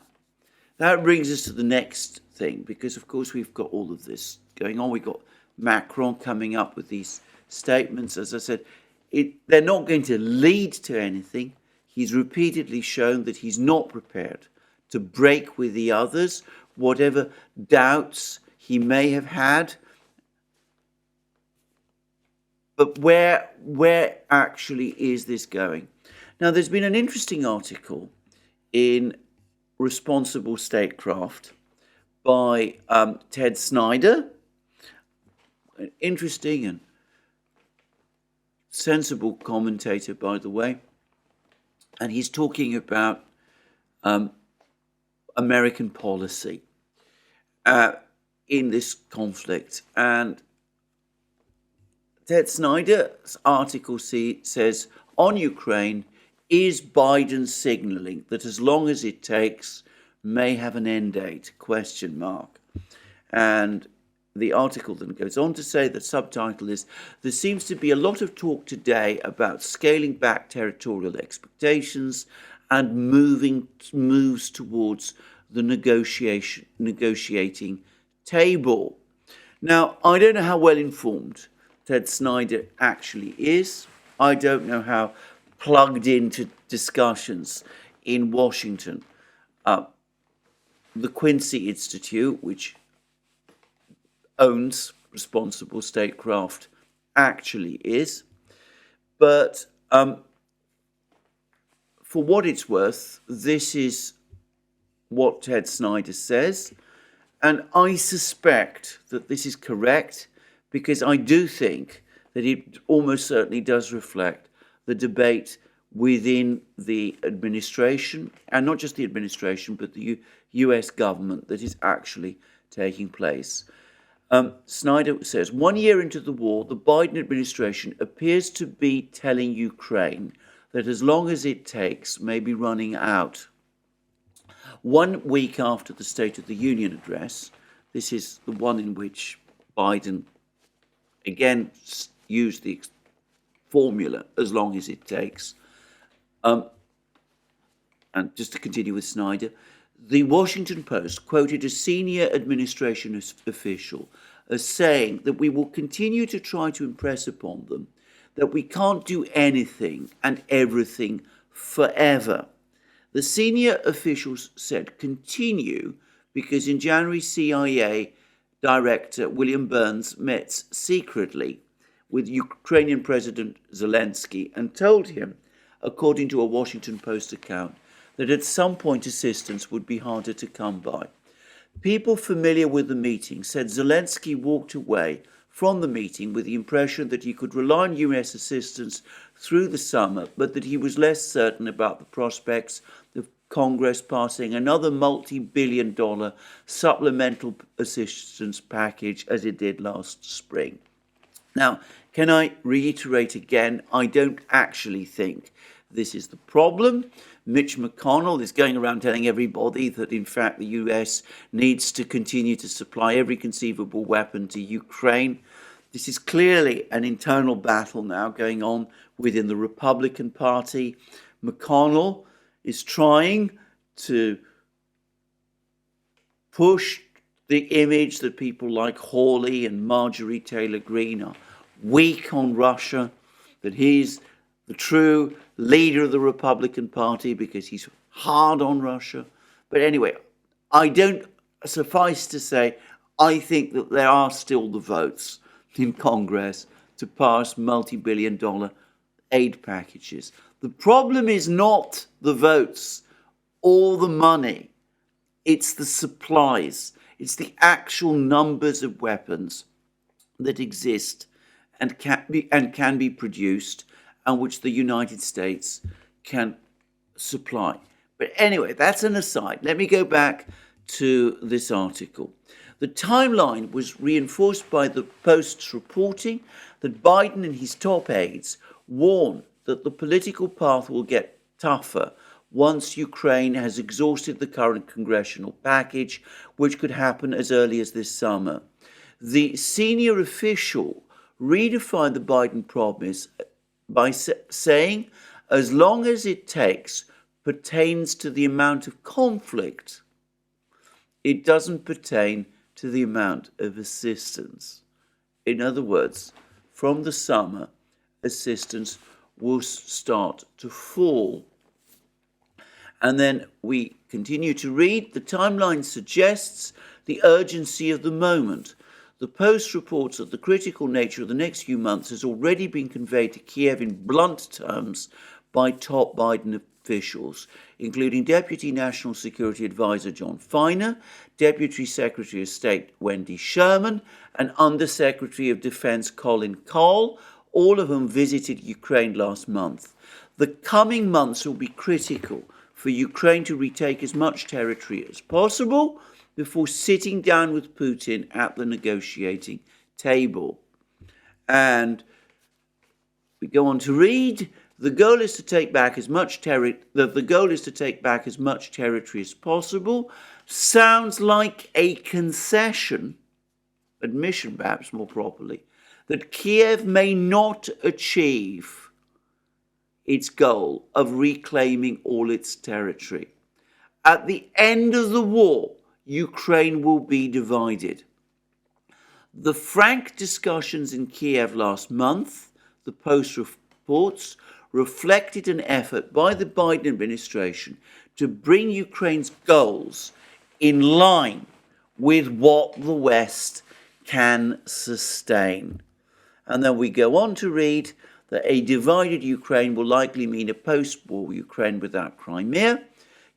[SPEAKER 1] that brings us to the next thing, because of course we've got all of this going on. We've got Macron coming up with these statements. As I said, they're not going to lead to anything. He's repeatedly shown that he's not prepared to break with the others, whatever doubts he may have had. But where actually is this going? Now, there's been an interesting article in Responsible Statecraft by Ted Snyder, an interesting and sensible commentator, by the way, and he's talking about American policy in this conflict. And Ted Snyder's article says, on Ukraine, is Biden signaling that as long as it takes may have an end date, ? And the article then goes on to say, the subtitle is, there seems to be a lot of talk today about scaling back territorial expectations and moves towards the negotiating table. Now, I don't know how well informed Ted Snyder actually is. I don't know how plugged into discussions in Washington the Quincy Institute, which owns Responsible Statecraft, actually is. But for what it's worth, this is what Ted Snyder says. And I suspect that this is correct, because I do think that it almost certainly does reflect the debate within the administration, and not just the administration, but the US government that is actually taking place. Snyder says, 1 year into the war, the Biden administration appears to be telling Ukraine that as long as it takes may be running out. 1 week after the State of the Union address, this is the one in which Biden again used the formula, as long as it takes. And just to continue with Snyder, the Washington Post quoted a senior administration official as saying that we will continue to try to impress upon them that we can't do anything and everything forever. The senior officials said continue because in January, CIA Director William Burns met secretly with Ukrainian President Zelensky and told him, according to a Washington Post account, that at some point assistance would be harder to come by. People familiar with the meeting said Zelensky walked away from the meeting with the impression that he could rely on US assistance through the summer, but that he was less certain about the prospects of Congress passing another multi-billion-dollar supplemental assistance package as it did last spring. Now, can I reiterate again, I don't actually think this is the problem. Mitch McConnell is going around telling everybody that, in fact, the US needs to continue to supply every conceivable weapon to Ukraine. This is clearly an internal battle now going on within the Republican Party. McConnell is trying to push the image that people like Hawley and Marjorie Taylor Greene are weak on Russia, that he's the true leader of the Republican Party because he's hard on Russia. But anyway, suffice to say, I think that there are still the votes in Congress to pass multi-billion-dollar aid packages. The problem is not the votes or the money. It's the supplies. It's the actual numbers of weapons that exist and can be produced and which the United States can supply. But anyway, that's an aside. Let me go back to this article. The timeline was reinforced by the Post's reporting that Biden and his top aides warn that the political path will get tougher once Ukraine has exhausted the current congressional package, which could happen as early as this summer. The senior official redefined the Biden promise by saying, as long as it takes pertains to the amount of conflict, it doesn't pertain to the amount of assistance. In other words, from the summer, assistance will start to fall. And then we continue to read, the timeline suggests the urgency of the moment. The Post reports that the critical nature of the next few months has already been conveyed to Kiev in blunt terms by top Biden officials, including Deputy National Security Advisor John Feiner, Deputy Secretary of State Wendy Sherman, and Undersecretary of Defense Colin Cole, all of whom visited Ukraine last month. The coming months will be critical for Ukraine to retake as much territory as possible before sitting down with Putin at the negotiating table. And we go on to read, the goal is to take back as much territory as possible. Sounds like a concession, admission perhaps more properly, that Kiev may not achieve its goal of reclaiming all its territory. At the end of the war, Ukraine will be divided. The frank discussions in Kiev last month, the Post reports, reflected an effort by the Biden administration to bring Ukraine's goals in line with what the West can sustain. And then we go on to read that a divided Ukraine will likely mean a post-war Ukraine without Crimea.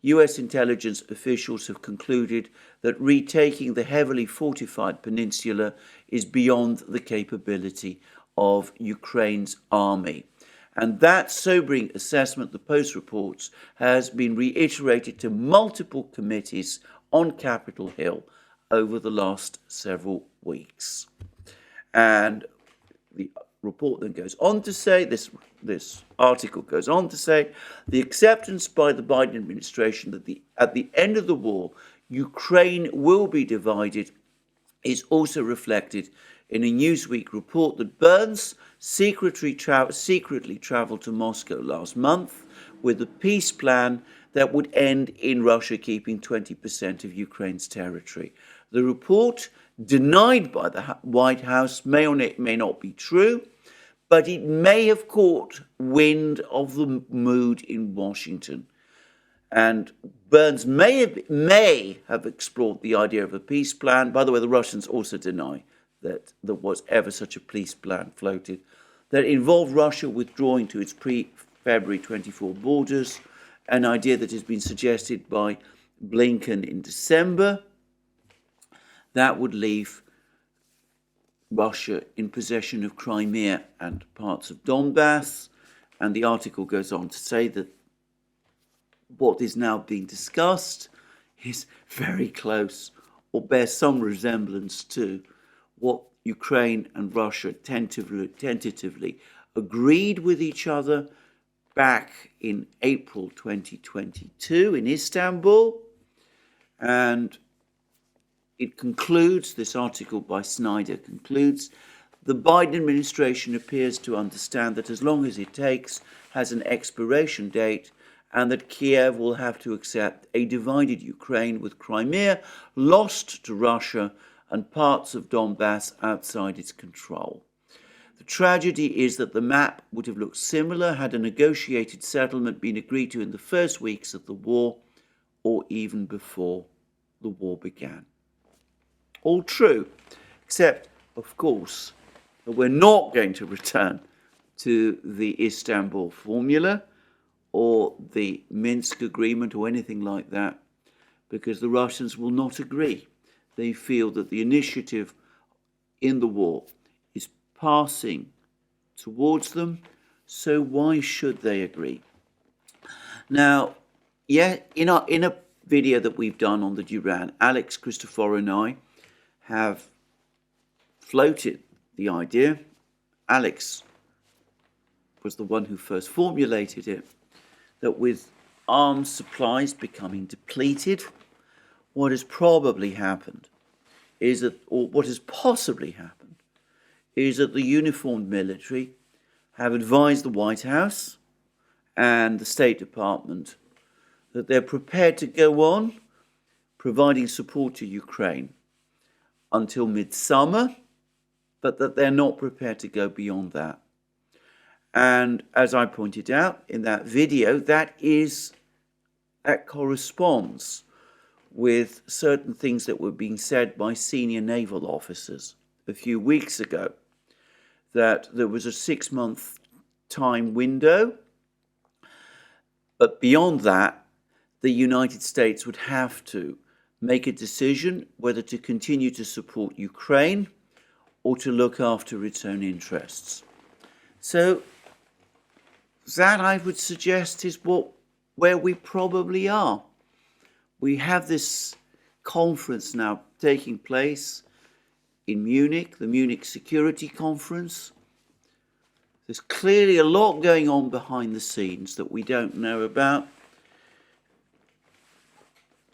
[SPEAKER 1] US intelligence officials have concluded that retaking the heavily fortified peninsula is beyond the capability of Ukraine's army. And that sobering assessment, the Post reports, has been reiterated to multiple committees on Capitol Hill over the last several weeks. And the report then goes on to say, this article goes on to say, the acceptance by the Biden administration that at the end of the war, Ukraine will be divided is also reflected in a Newsweek report that Burns secretly travelled to Moscow last month with a peace plan that would end in Russia keeping 20% of Ukraine's territory. The report, denied by the White House, may or may not be true, but it may have caught wind of the mood in Washington. And Burns may have explored the idea of a peace plan. By the way, the Russians also deny that there was ever such a peace plan floated, that involved Russia withdrawing to its pre-February 24 borders, an idea that has been suggested by Blinken in December. That would leave Russia in possession of Crimea and parts of Donbass. And the article goes on to say that what is now being discussed is very close or bears some resemblance to what Ukraine and Russia tentatively agreed with each other back in April 2022 in Istanbul. And it concludes, this article by Snyder concludes, the Biden administration appears to understand that as long as it takes has an expiration date, and that Kiev will have to accept a divided Ukraine with Crimea lost to Russia and parts of Donbass outside its control. The tragedy is that the map would have looked similar had a negotiated settlement been agreed to in the first weeks of the war, or even before the war began. All true, except, of course, that we're not going to return to the Istanbul formula or the Minsk agreement or anything like that, because the Russians will not agree. They feel that the initiative in the war is passing towards them, so why should they agree? Now, yeah, in a video that we've done on the Duran, Alex, Christopher and I have floated the idea. Alex was the one who first formulated it, that with arms supplies becoming depleted, what has probably happened is that, or what has possibly happened, is that the uniformed military have advised the White House and the State Department that they're prepared to go on providing support to Ukraine until midsummer, but that they're not prepared to go beyond that. And as I pointed out in that video, that corresponds with certain things that were being said by senior naval officers a few weeks ago, that there was a 6-month time window, but beyond that, the United States would have to make a decision whether to continue to support Ukraine or to look after its own interests. So that, I would suggest, is where we probably are. We have this conference now taking place in Munich, the Munich Security Conference. There's clearly a lot going on behind the scenes that we don't know about.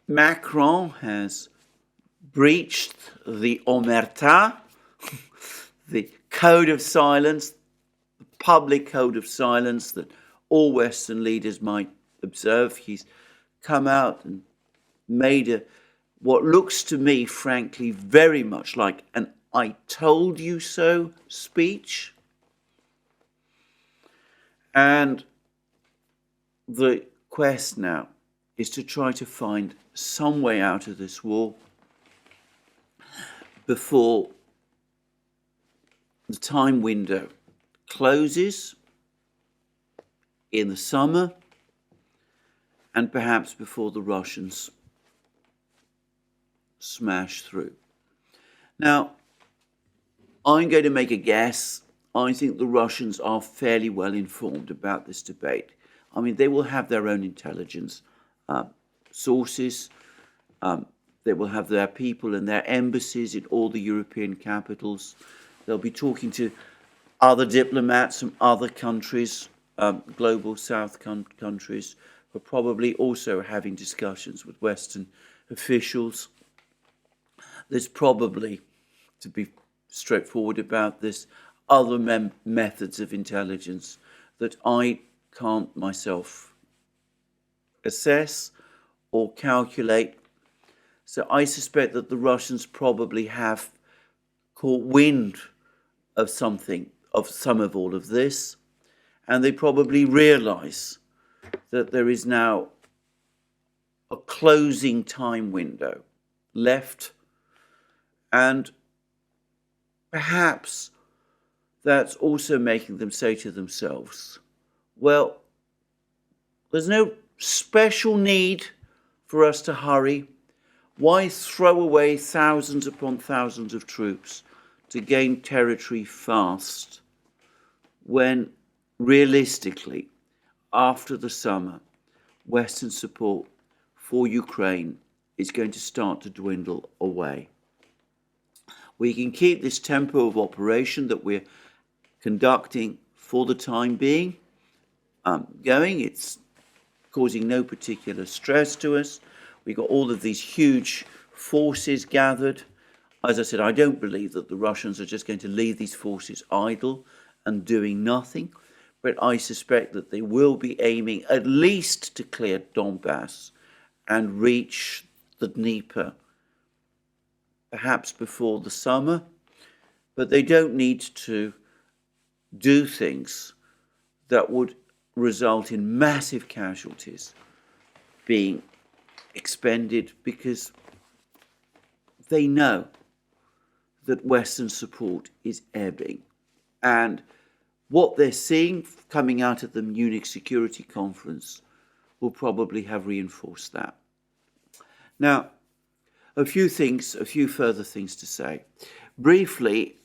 [SPEAKER 1] Macron has breached the omerta, the code of silence, the public code of silence that all Western leaders might observe. He's come out and made what looks to me, frankly, very much like an "I told you so" speech. And the quest now is to try to find some way out of this war before the time window closes in the summer, and perhaps before the Russians smash through. Now, I'm going to make a guess. I think the Russians are fairly well informed about this debate. I mean, they will have their own intelligence sources. They will have their people and their embassies in all the European capitals. They'll be talking to other diplomats from other countries, global South countries, but probably also having discussions with Western officials. There's probably, to be straightforward about this, other methods of intelligence that I can't myself assess or calculate. So I suspect that the Russians probably have caught wind of something, of some of all of this, and they probably realize that there is now a closing time window left, and perhaps that's also making them say to themselves, well, there's no special need for us to hurry. Why throw away thousands upon thousands of troops to gain territory fast when realistically, after the summer, Western support for Ukraine is going to start to dwindle away? We can keep this tempo of operation that we're conducting for the time being going. It's causing no particular stress to us. We've got all of these huge forces gathered. As I said, I don't believe that the Russians are just going to leave these forces idle and doing nothing, but I suspect that they will be aiming at least to clear Donbass and reach the Dnieper, perhaps before the summer, but they don't need to do things that would result in massive casualties being expended, because they know that Western support is ebbing. And what they're seeing coming out of the Munich Security Conference will probably have reinforced that. Now, a few further things to say. Briefly,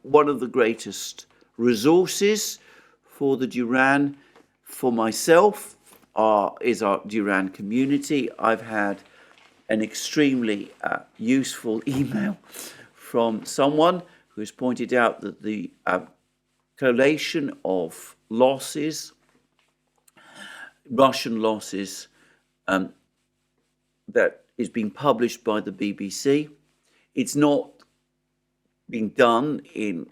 [SPEAKER 1] one of the greatest resources for the Duran, for myself, is our Duran community. I've had an extremely useful email from someone who has pointed out that the collation of losses, Russian losses, that is being published by the BBC, it's not being done in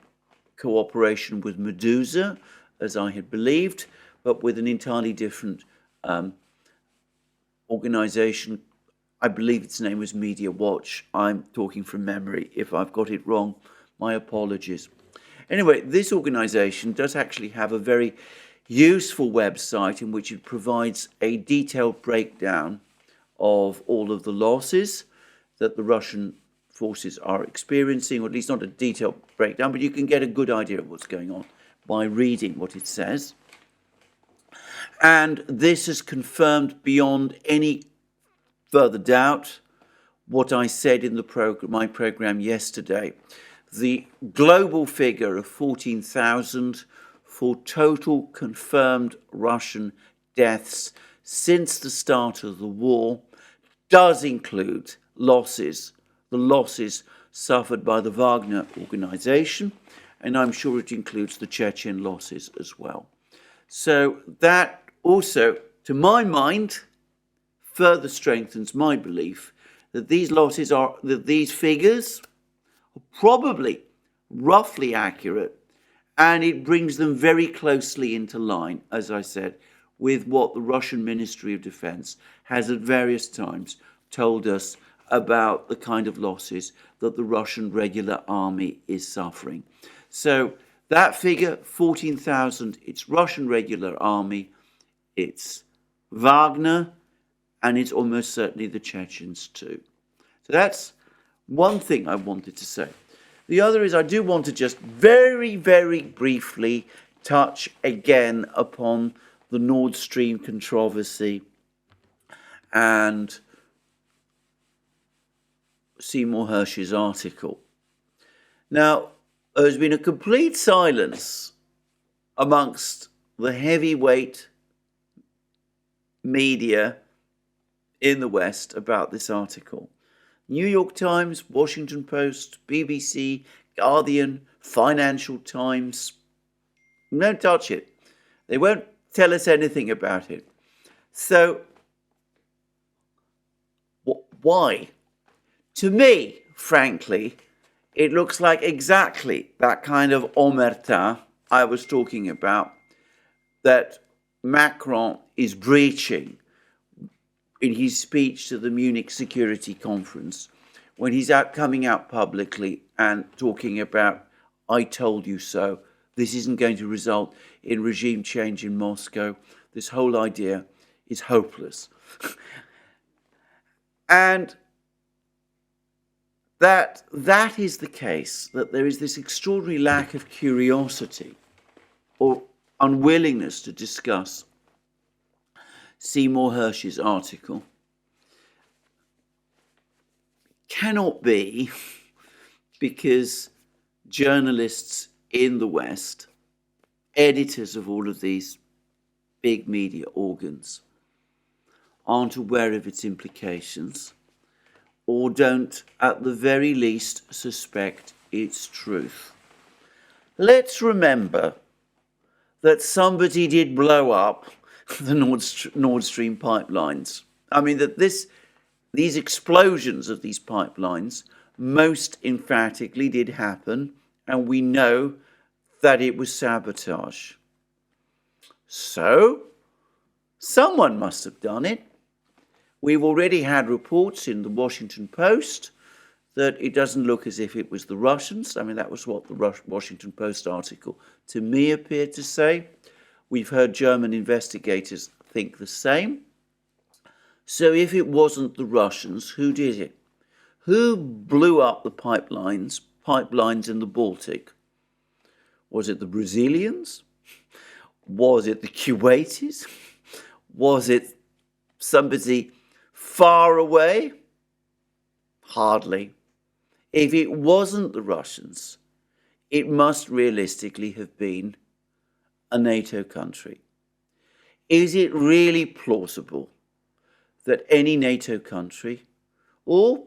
[SPEAKER 1] cooperation with Medusa, as I had believed, but with an entirely different organization. I believe its name was Media Watch. I'm talking from memory. If I've got it wrong, my apologies. Anyway, this organization does actually have a very useful website in which it provides a detailed breakdown of all of the losses that the Russian forces are experiencing, or at least not a detailed breakdown, but you can get a good idea of what's going on by reading what it says. And this has confirmed beyond any further doubt what I said in my program yesterday. The global figure of 14,000 for total confirmed Russian deaths since the start of the war does include the losses suffered by the Wagner organization, and I'm sure it includes the Chechen losses as well. So that also, to my mind, further strengthens my belief that these figures are probably roughly accurate, and it brings them very closely into line, as I said, with what the Russian Ministry of Defense has at various times told us about the kind of losses that the Russian regular army is suffering. So that figure, 14,000, it's Russian regular army, it's Wagner, and it's almost certainly the Chechens too. So that's one thing I wanted to say. The other is I do want to just very, very briefly touch again upon the Nord Stream controversy and Seymour Hersh's article. Now, there's been a complete silence amongst the heavyweight media in the West about this article. New York Times, Washington Post, BBC, Guardian, Financial Times. Don't touch it. They won't tell us anything about it. So, why? To me, frankly, it looks like exactly that kind of omerta I was talking about that Macron is breaching in his speech to the Munich Security Conference, when he's coming out publicly and talking about, I told you so, this isn't going to result in regime change in Moscow, this whole idea is hopeless. And that is the case, that there is this extraordinary lack of curiosity or unwillingness to discuss Seymour Hersh's article. Cannot be because journalists in the West, editors of all of these big media organs, aren't aware of its implications, or don't, at the very least, suspect its truth. Let's remember that somebody did blow up the Nord Stream pipelines. I mean, that these explosions of these pipelines most emphatically did happen, and we know that it was sabotage. So, someone must have done it. We've already had reports in the Washington Post that it doesn't look as if it was the Russians. I mean, that was what the Washington Post article to me appeared to say. We've heard German investigators think the same. So if it wasn't the Russians, who did it? Who blew up the pipelines in the Baltic? Was it the Brazilians? Was it the Kuwaitis? Was it somebody far away? Hardly. If it wasn't the Russians, it must realistically have been a NATO country. Is it really plausible that any NATO country, or,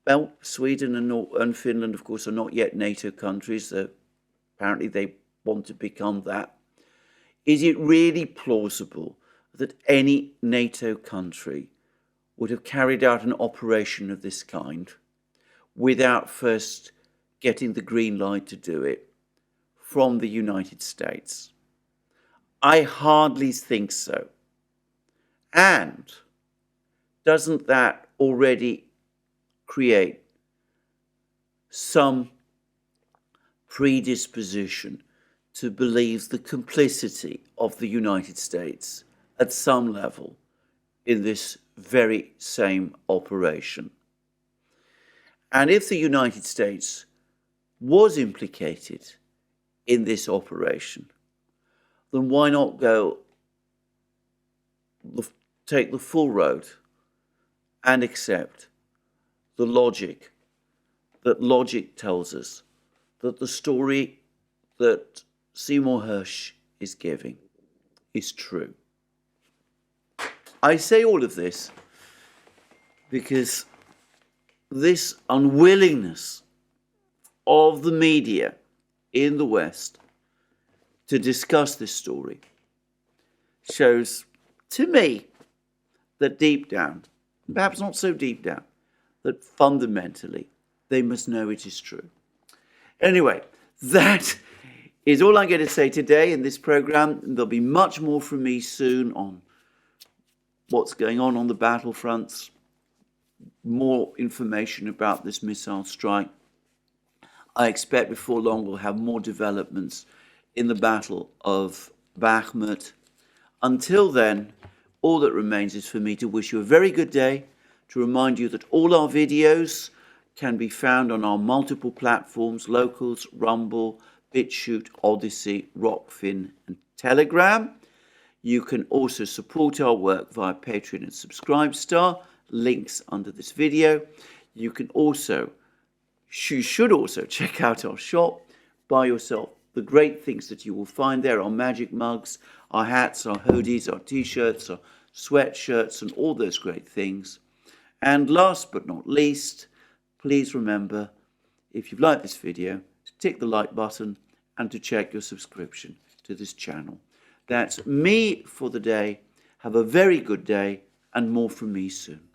[SPEAKER 1] well, Sweden and Finland, of course, are not yet NATO countries, so apparently they want to become that. Is it really plausible that any NATO country would have carried out an operation of this kind without first getting the green light to do it from the United States? I hardly think so. And doesn't that already create some predisposition to believe the complicity of the United States at some level in this very same operation? And if the United States was implicated in this operation, then why not take the full road and accept the logic that logic tells us that the story that Seymour Hersh is giving is true? I say all of this because this unwillingness of the media in the West to discuss this story shows to me that deep down, perhaps not so deep down, that fundamentally they must know it is true. Anyway, that is all I'm going to say today in this program. There'll be much more from me soon on what's going on the battlefronts, more information about this missile strike. I expect before long we'll have more developments in the Battle of Bakhmut. Until then, all that remains is for me to wish you a very good day, to remind you that all our videos can be found on our multiple platforms: Locals, Rumble, BitChute, ODYSEE, Rockfin and Telegram. You can also support our work via Patreon and Subscribestar, links under this video. You should also check out our shop, buy yourself the great things that you will find there: our magic mugs, our hats, our hoodies, our t-shirts, our sweatshirts, and all those great things. And last but not least, please remember, if you've liked this video, to tick the like button and to check your subscription to this channel. That's me for the day. Have a very good day, and more from me soon.